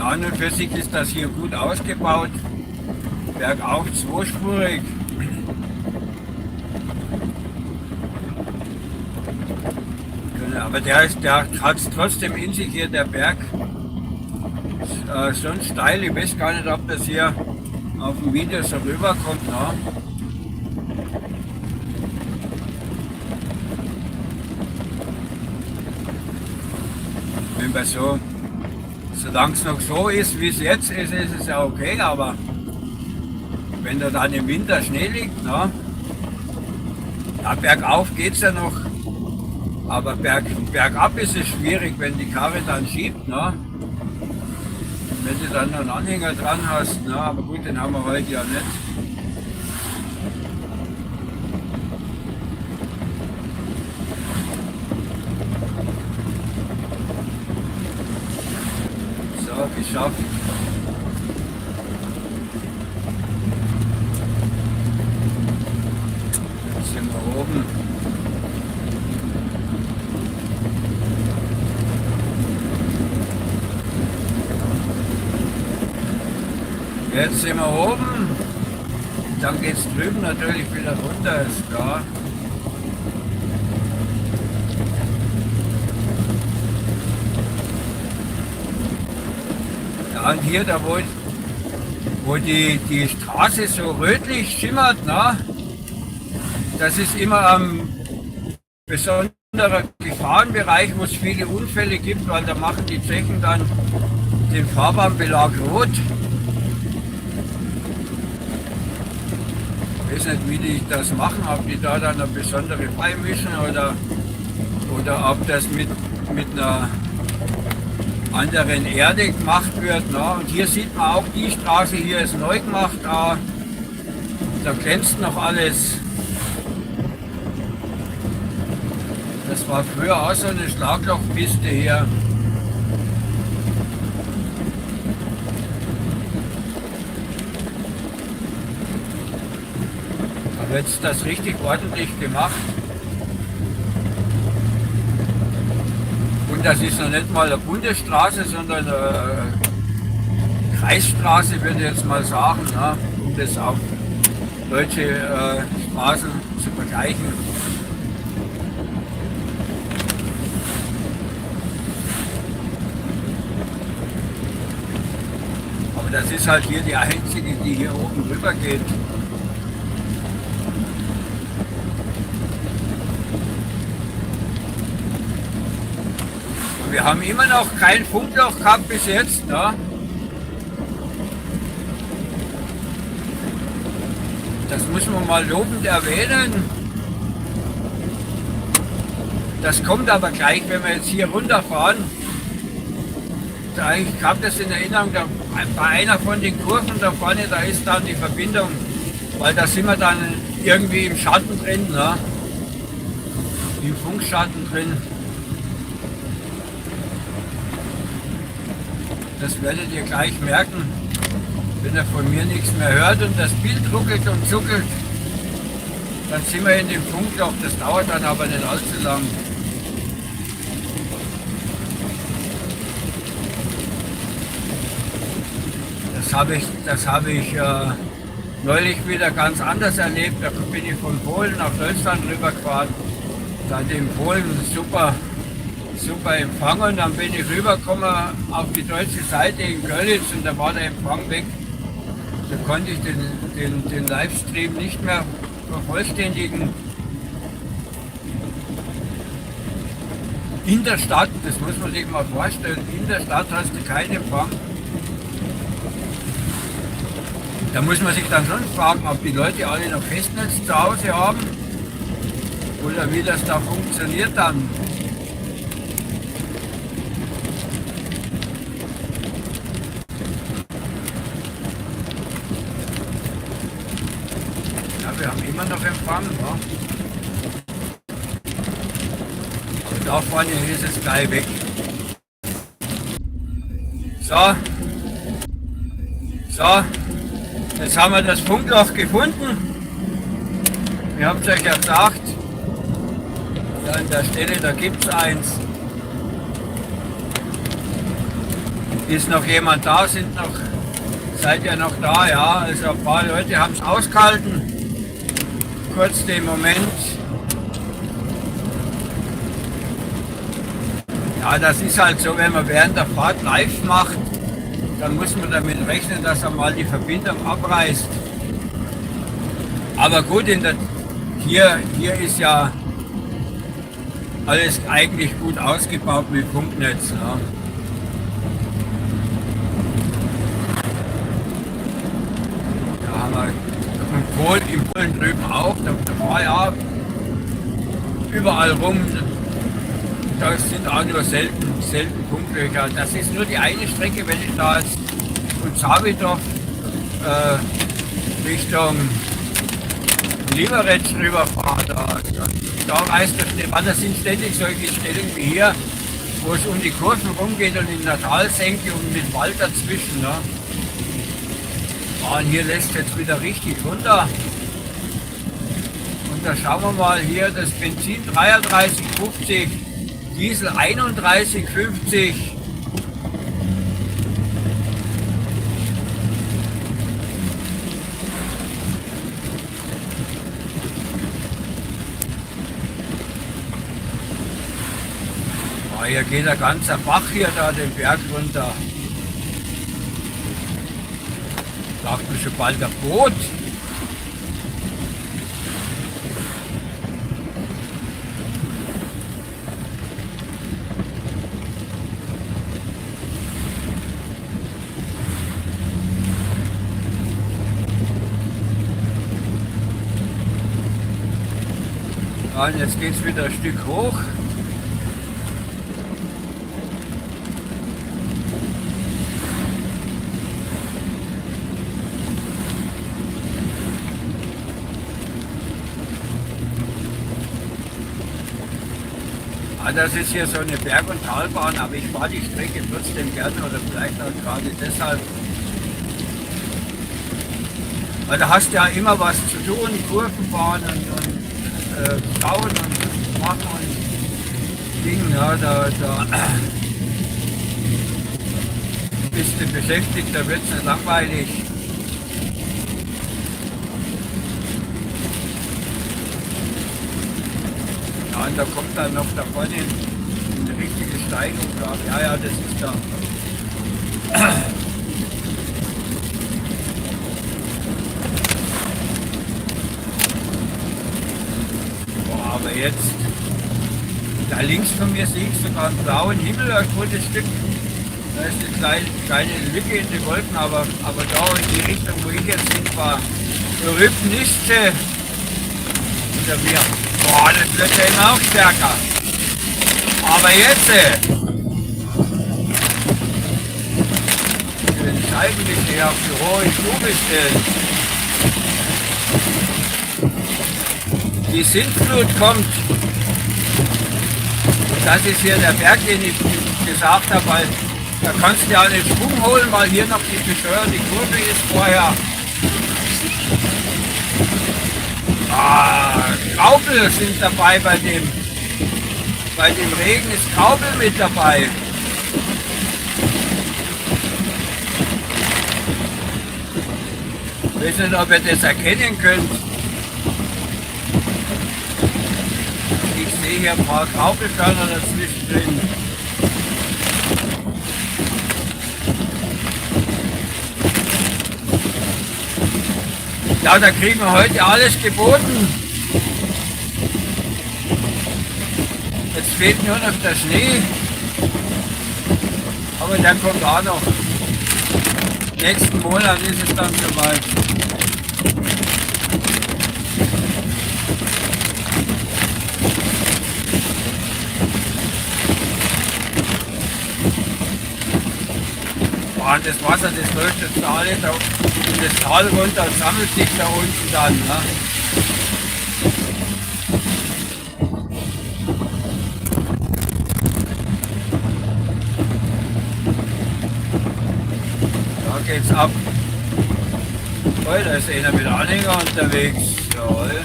An und für sich ist das hier gut ausgebaut. Bergauf zweispurig. Aber der hat es trotzdem in sich hier, der Berg. Schon steil, ich weiß gar nicht, ob das hier auf dem Video so rüberkommt. Ne? Wenn man solange es noch so ist, wie es jetzt ist, ist es ja okay, aber wenn da dann im Winter Schnee liegt, ne? Ja, bergauf geht es ja noch, aber bergab ist es schwierig, wenn die Karre dann schiebt. Ne? Wenn du dann einen Anhänger dran hast, ne? Aber gut, den haben wir heute ja nicht. Geschafft. Jetzt sind wir oben. Jetzt sind wir oben. Dann geht es drüben natürlich wieder runter, ist klar. Und hier, da wo die Straße so rötlich schimmert, ne? Das ist immer am besonderen Gefahrenbereich, wo es viele Unfälle gibt, weil da machen die Tschechen dann den Fahrbahnbelag rot. Ich weiß nicht, wie die das machen, ob die da dann eine besondere beimischen oder ob das mit einer anderen Erde gemacht wird. Ne? Und hier sieht man auch, die Straße hier ist neu gemacht. Da glänzt noch alles. Das war früher auch so eine Schlaglochpiste hier. Aber jetzt ist das richtig ordentlich gemacht. Und das ist noch nicht mal eine Bundesstraße, sondern eine Kreisstraße, würde ich jetzt mal sagen, ne? Um das auf deutsche Straßen zu vergleichen. Aber das ist halt hier die einzige, die hier oben rüber geht. Wir haben immer noch kein Funkloch gehabt bis jetzt. Ne? Das muss man mal lobend erwähnen. Das kommt aber gleich, wenn wir jetzt hier runterfahren. Ich habe das in Erinnerung, bei einer von den Kurven da vorne, da ist dann die Verbindung, weil da sind wir dann irgendwie im Schatten drin, ne? Im Funkschatten drin. Das werdet ihr gleich merken, wenn ihr von mir nichts mehr hört und das Bild ruckelt und zuckelt, dann sind wir in dem Funkloch. Das dauert dann aber nicht allzu lang. Das habe ich neulich wieder ganz anders erlebt. Da bin ich von Polen nach Deutschland rübergefahren. Da hat in Polen super Empfang und dann bin ich rübergekommen auf die deutsche Seite in Görlitz und da war der Empfang weg. Da konnte ich den Livestream nicht mehr vervollständigen. In der Stadt, das muss man sich mal vorstellen, in der Stadt hast du keinen Empfang. Da muss man sich dann schon fragen, ob die Leute alle noch Festnetz zu Hause haben oder wie das da funktioniert dann. Ja, wir haben immer noch Empfang. Ja. Aber da vorne ist es gleich weg. So. Jetzt haben wir das Funkloch gefunden. Ich habe es euch ja gesagt. Da an der Stelle, da gibt es eins. Ist noch jemand da? Seid ihr noch da? Ja, also ein paar Leute haben es ausgehalten. Kurz den Moment. Ja, das ist halt so, wenn man während der Fahrt live macht, dann muss man damit rechnen, dass er mal die Verbindung abreißt. Aber gut, hier ist ja alles eigentlich gut ausgebaut mit Funknetz. Ja. Da haben wir in Polen drüben auch, da war ja überall rum. Da sind auch nur selten Funklöcher. Das ist nur die eine Strecke, wenn ich da jetzt von Zawidów Richtung Liberec rüberfahre. Da reißt das nicht an. Das sind ständig solche Stellen wie hier, wo es um die Kurven rumgeht und in der Talsenke und mit Wald dazwischen. Ne? Und hier lässt jetzt wieder richtig runter. Und da schauen wir mal hier, das Benzin 33,50. Diesel 31,50. Oh, hier geht ein ganzer Bach hier da den Berg runter. Sagt mir schon bald ein Boot. Und jetzt geht es wieder ein Stück hoch. Ah, das ist hier so eine Berg- und Talbahn, aber ich fahre die Strecke trotzdem gerne oder vielleicht auch gerade deshalb. Weil da hast du ja immer was zu tun, Kurven fahren und bauen und machen und Ding, ja, da bist du beschäftigt, da wird es nicht langweilig. Ja, und da kommt dann noch da vorne eine richtige Steigung. Ja, das ist da. Aber jetzt Da links von mir sehe ich sogar einen blauen Himmel, ein gutes Stück. Da ist eine kleine Lücke in den Wolken, aber da in die Richtung, wo ich jetzt hin war, rübt nichts hinter mir. Boah, das wird ja immer auch stärker. Aber jetzt, ich will die Scheibenwische auf die hohe Stufe stellen. Die Sintflut kommt. Und das ist hier der Berg, den ich gesagt habe, weil da kannst du ja einen Schwung holen, weil hier noch die bescheuerte Kurve ist vorher. Graupel sind dabei bei dem Regen ist Graupel mit dabei. Ich weiß nicht, ob ihr das erkennen könnt. Ich sehe hier ein paar Graupelkörner dazwischen drin. Ja, da kriegen wir heute alles geboten. Jetzt fehlt nur noch der Schnee. Aber der kommt auch noch. Nächsten Monat ist es dann soweit. Und das Wasser, das läuft jetzt da alles in das Tal runter und sammelt sich da unten dann. Ne? Da geht's ab. Oh, da ist einer mit Anhänger unterwegs. Jawohl.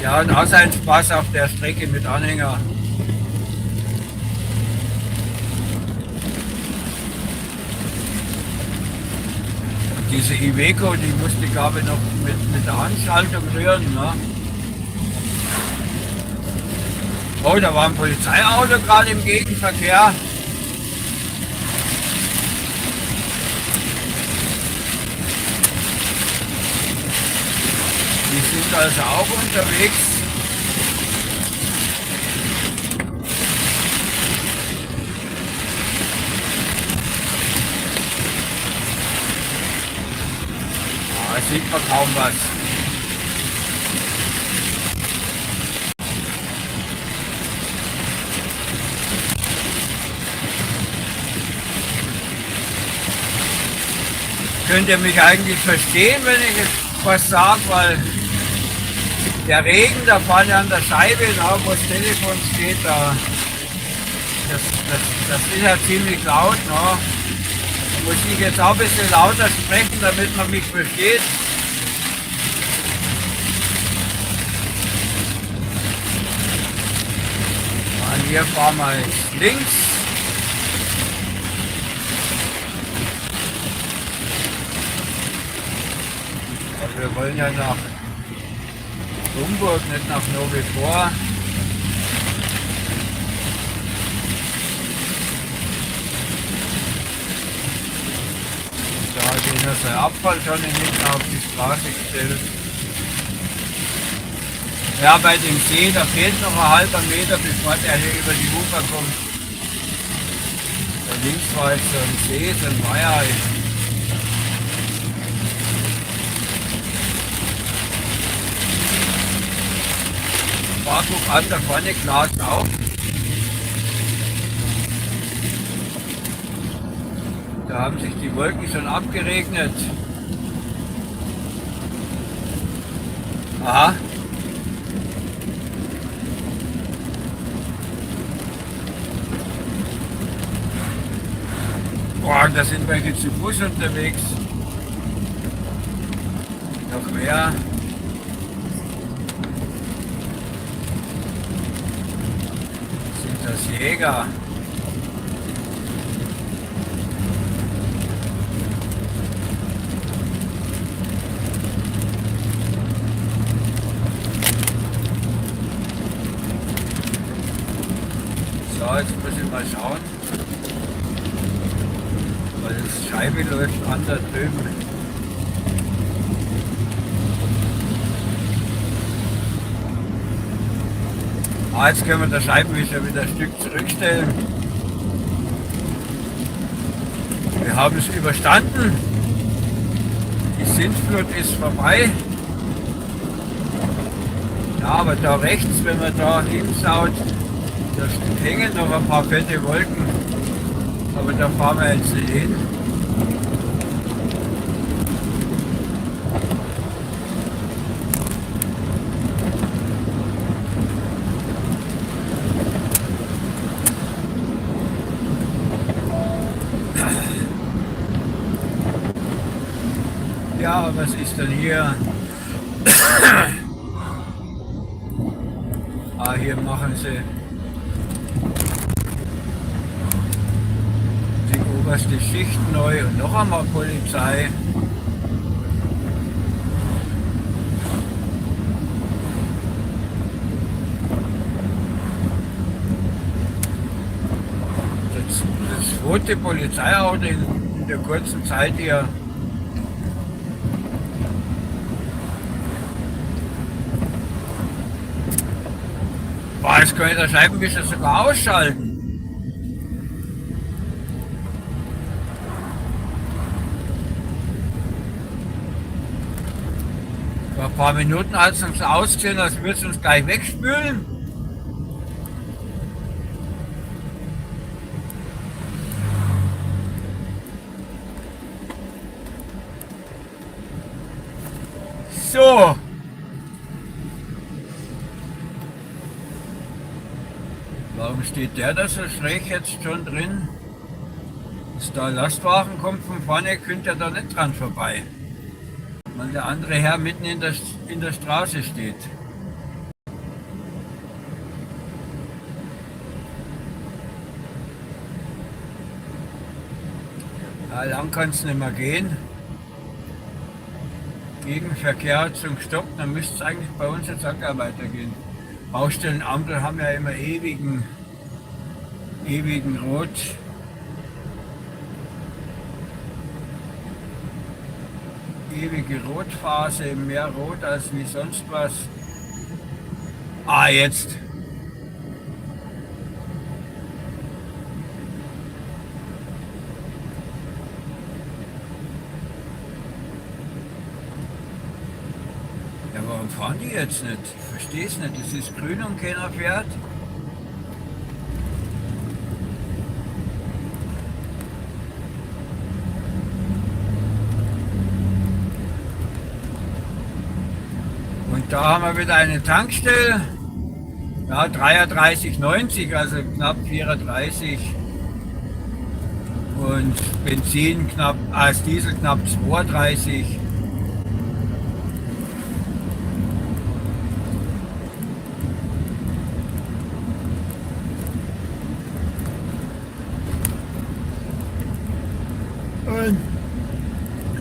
Ja, und auch sein Spaß auf der Strecke mit Anhänger. Diese Iveco, die musste, glaube ich, noch mit der Handschaltung rühren. Ne? Oh, da war ein Polizeiauto gerade im Gegenverkehr. Die sind also auch unterwegs. Da sieht man kaum was. Könnt ihr mich eigentlich verstehen, wenn ich jetzt was sage, weil der Regen, da fahren ja an der Scheibe, da wo das Telefon steht, da, das ist ja ziemlich laut. Ne? Muss ich jetzt auch ein bisschen lauter sprechen, damit man mich versteht. Und hier fahren wir jetzt links. Aber wir wollen ja nach Rumburg, nicht nach Novi Por. Da hat einer seine Abfalltonne hinten auf die Straße gestellt. Ja, bei dem See, da fehlt noch ein halber Meter, bevor der hier über die Ufer kommt. Da links war jetzt so ein See, so ein Weiher. Guck an, da vorne glast auch. Da haben sich die Wolken schon abgeregnet. Aha. Boah, da sind welche zu Fuß unterwegs. Noch mehr. Das Jäger. So, jetzt muss ich mal schauen, weil das Scheibe läuft an da drüben. Jetzt können wir den Scheibenwischer wieder ein Stück zurückstellen. Wir haben es überstanden. Die Sintflut ist vorbei. Ja, aber da rechts, wenn man da hinschaut, da hängen noch ein paar fette Wolken. Aber da fahren wir jetzt nicht hin. Ja, was ist denn hier? Hier machen sie die oberste Schicht neu und noch einmal Polizei. Das zweite Polizeiauto in der kurzen Zeit hier. Jetzt kann ich den Scheibenwischer sogar ausschalten. Vor ein paar Minuten hat es uns ausgesehen, als würde es uns gleich wegspülen. So. Warum steht der da so schräg jetzt schon drin? Dass da ein Lastwagen kommt von vorne, könnte er da nicht dran vorbei. Weil der andere Herr mitten in der Straße steht. Ja, lang kann es nicht mehr gehen. Gegenverkehr hat zum Stopp, dann müsste es eigentlich bei uns jetzt auch gar weitergehen. Baustellenampel haben ja immer ewigen Rot. Ewige Rotphase, mehr Rot als wie sonst was. Jetzt. Ja, warum fahren die jetzt nicht? Ich verstehe es nicht. Es ist grün und keiner fährt. Und da haben wir wieder eine Tankstelle. Ja, 33,90, also knapp 34. Und Benzin knapp, als Diesel knapp 32. Und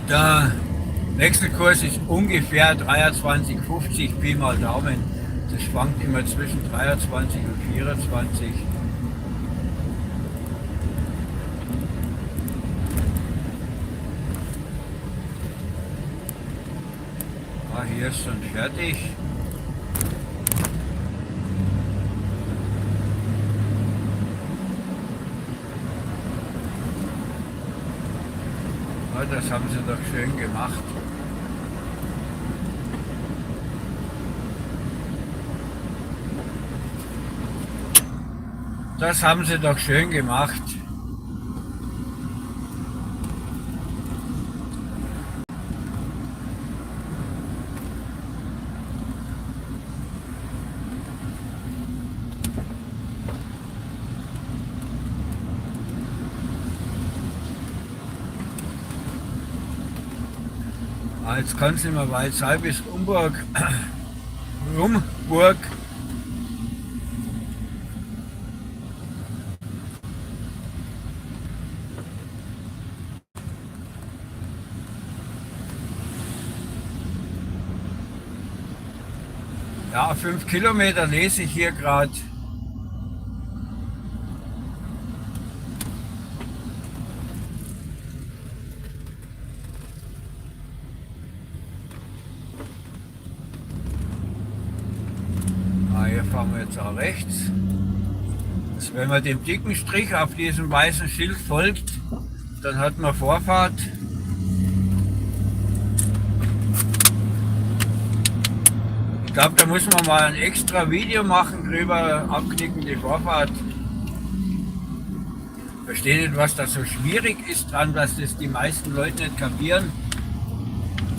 der Wechselkurs ist ungefähr 23,50 Pi mal Daumen. Das schwankt immer zwischen 23 und 24. Hier ist schon fertig. Das haben sie doch schön gemacht. Das haben sie doch schön gemacht. Jetzt kann es nicht mehr weit sein bis Rumburg. Ja, 5 Kilometer lese ich hier gerade. Hier fahren wir jetzt auch rechts. Also wenn man dem dicken Strich auf diesem weißen Schild folgt, dann hat man Vorfahrt. Ich glaube, da muss man mal ein extra Video machen drüber, abknicken die Vorfahrt. Ich verstehe nicht, was da so schwierig ist dran, dass das die meisten Leute nicht kapieren.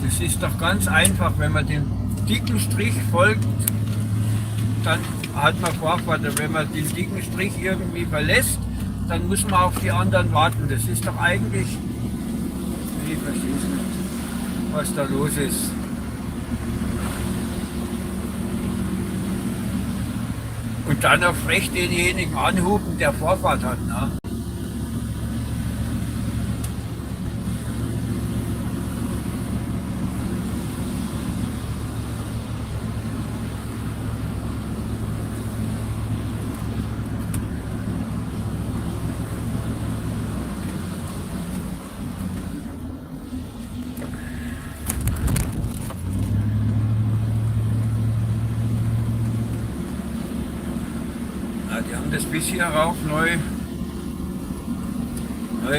Das ist doch ganz einfach, wenn man dem dicken Strich folgt, dann hat man Vorfahrt. Und wenn man den dicken Strich irgendwie verlässt, dann muss man auf die anderen warten. Das ist doch eigentlich, ich verstehe es nicht, was da los ist. Und dann noch frech denjenigen anhupen, der Vorfahrt hat. Ne? Die haben das bis hier rauf neu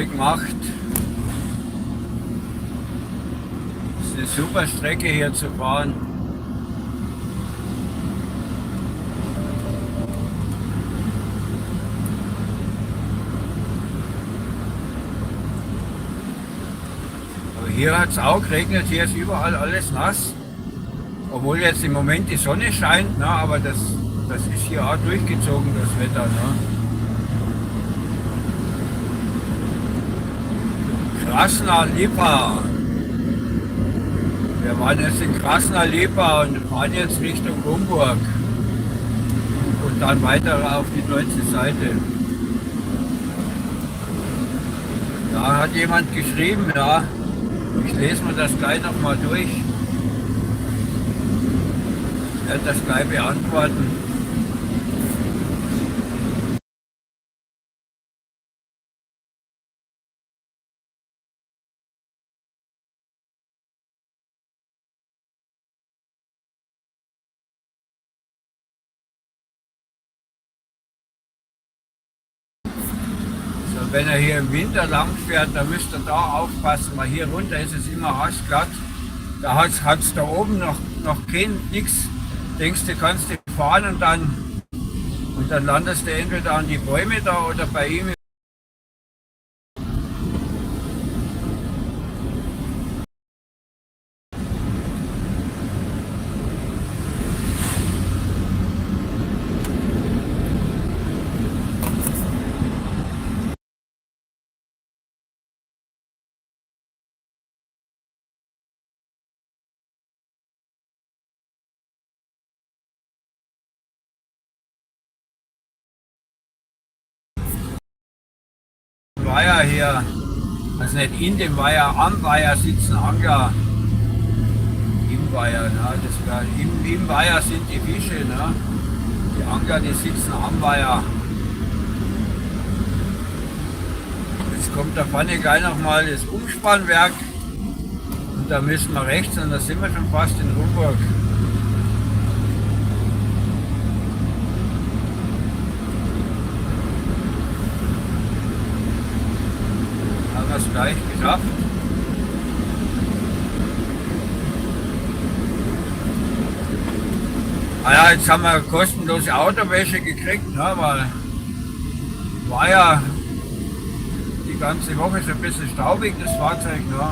gemacht. Das ist eine super Strecke hier zu fahren. Aber hier hat es auch geregnet, hier ist überall alles nass. Obwohl jetzt im Moment die Sonne scheint, na, aber das ist hier auch durchgezogen, das Wetter. Ne? Krasna Lipa. Wir waren jetzt in Krasna Lipa und fahren jetzt Richtung Homburg. Und dann weiter auf die deutsche Seite. Da hat jemand geschrieben, ja. Ich lese mir das gleich nochmal durch. Ich werde das gleich beantworten. Wenn er hier im Winter lang fährt, dann müsst ihr da aufpassen, weil hier runter ist es immer arschglatt. Da hat es da oben noch nichts. Denkst du, kannst du fahren und dann landest du entweder an die Bäume da oder bei ihm. Weiher hier, also nicht in dem Weiher, am Weiher sitzen Angler. Im Weiher, ne? Im Weiher sind die Fische, ne? Die Angler, die sitzen am Weiher. Jetzt kommt da vorne gleich nochmal das Umspannwerk und da müssen wir rechts und da sind wir schon fast in Homburg. Das gleich geschafft. Ah ja, jetzt haben wir kostenlose Autowäsche gekriegt, ne, weil war ja die ganze Woche schon ein bisschen staubig, das Fahrzeug. Ne.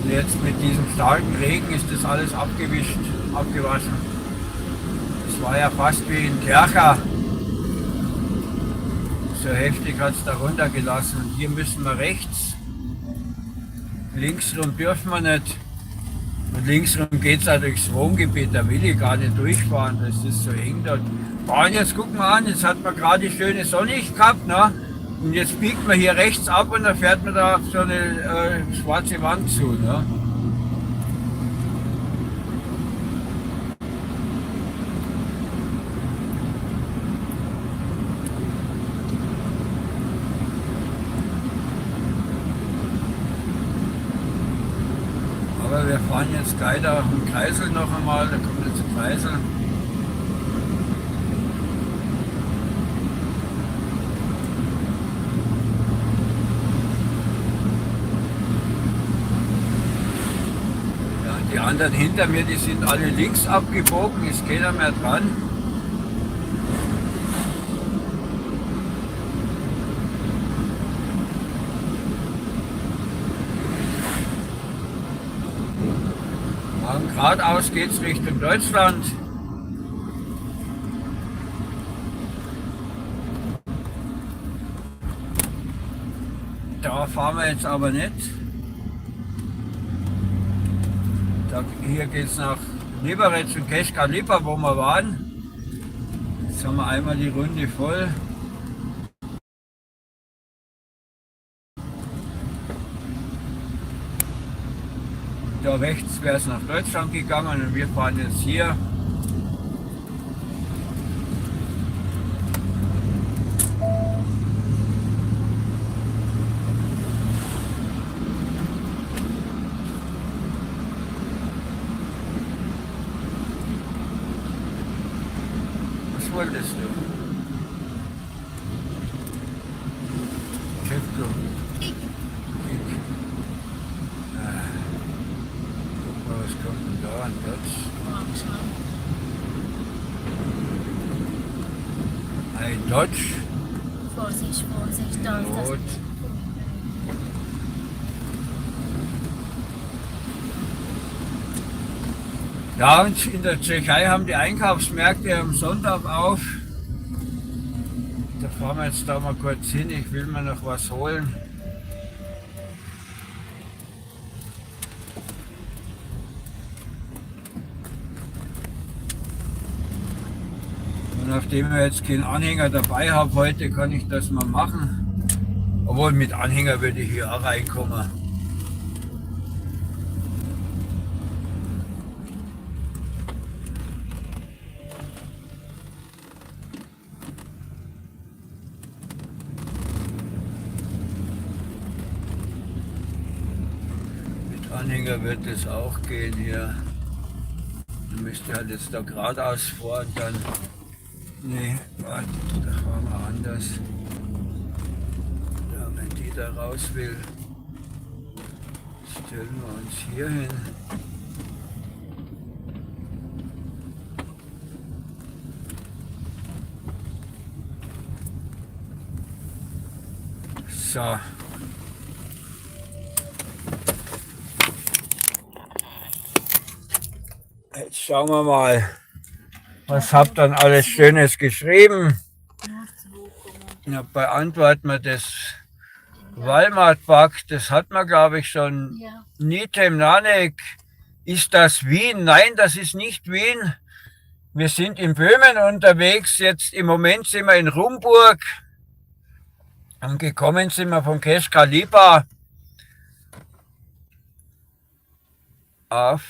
Und jetzt mit diesem starken Regen ist das alles abgewaschen. Das war ja fast wie in Kercher. So heftig hat es da runtergelassen. Und hier müssen wir rechts. Links rum dürfen wir nicht. Und links rum geht es auch durchs Wohngebiet. Da will ich gar nicht durchfahren. Das ist so eng dort. Und jetzt gucken wir an, jetzt hat man gerade die schöne Sonne gehabt. Ne? Und jetzt biegt man hier rechts ab und dann fährt man da auf so eine schwarze Wand zu. Ne? Wir fahren jetzt gleich da um Kreisel noch einmal, da kommt jetzt ein Kreisel. anderen hinter mir, die sind alle links abgebogen, ist keiner mehr dran. Und geradeaus geht es Richtung Deutschland. Da fahren wir jetzt aber nicht. Hier geht es nach Liberec und Keschka-Lipa, wo wir waren. Jetzt haben wir einmal die Runde voll. Da rechts wäre es nach Deutschland gegangen und wir fahren jetzt hier. Was wolltest du? Chefko. Was kommt denn da an Platz? Ein Dodge. Vorsicht, Vorsicht, da ist das. Rot. Ja, und in der Tschechei haben die Einkaufsmärkte am Sonntag auf. Da fahren wir jetzt da mal kurz hin. Ich will mir noch was holen. Und nachdem ich jetzt keinen Anhänger dabei habe heute, kann ich das mal machen. Obwohl mit Anhänger würde ich hier auch reinkommen. Mit Anhänger wird es auch gehen hier. Man müsste halt jetzt da geradeaus fahren, dann. Nee, warte, da fahren wir anders. Ja, wenn die da raus will, stellen wir uns hier hin. So. Jetzt schauen wir mal, was habt ihr dann alles Schönes geschrieben? Ja, beantworten wir das Walmart-Bug, das hat man glaube ich schon. Ja. Nitem Nanek, ist das Wien? Nein, das ist nicht Wien. Wir sind in Böhmen unterwegs, jetzt im Moment sind wir in Rumburg. Und gekommen sind wir von Keschka-Lipa.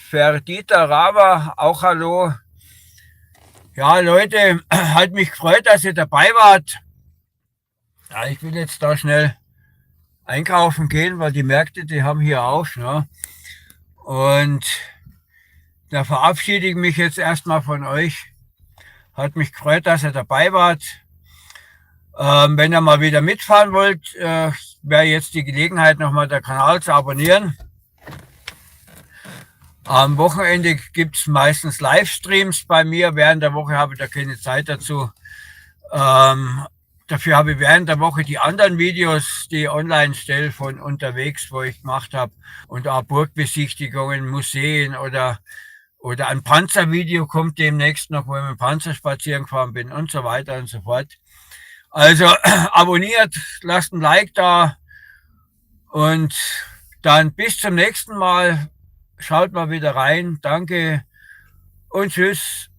Ferdita Rava, auch hallo. Ja, Leute, hat mich gefreut, dass ihr dabei wart. Ja, ich will jetzt da schnell einkaufen gehen, weil die Märkte, die haben hier auf. Ne? Und da verabschiede ich mich jetzt erstmal von euch. Hat mich gefreut, dass ihr dabei wart. Wenn ihr mal wieder mitfahren wollt, wäre jetzt die Gelegenheit, nochmal den Kanal zu abonnieren. Am Wochenende gibt es meistens Livestreams bei mir. Während der Woche habe ich da keine Zeit dazu. Dafür habe ich während der Woche die anderen Videos, die ich online stelle von unterwegs, wo ich gemacht habe. Und auch Burgbesichtigungen, Museen oder ein Panzervideo kommt demnächst noch, wo ich mit dem Panzer spazieren gefahren bin und so weiter und so fort. Also abonniert, lasst ein Like da und dann bis zum nächsten Mal. Schaut mal wieder rein. Danke und tschüss.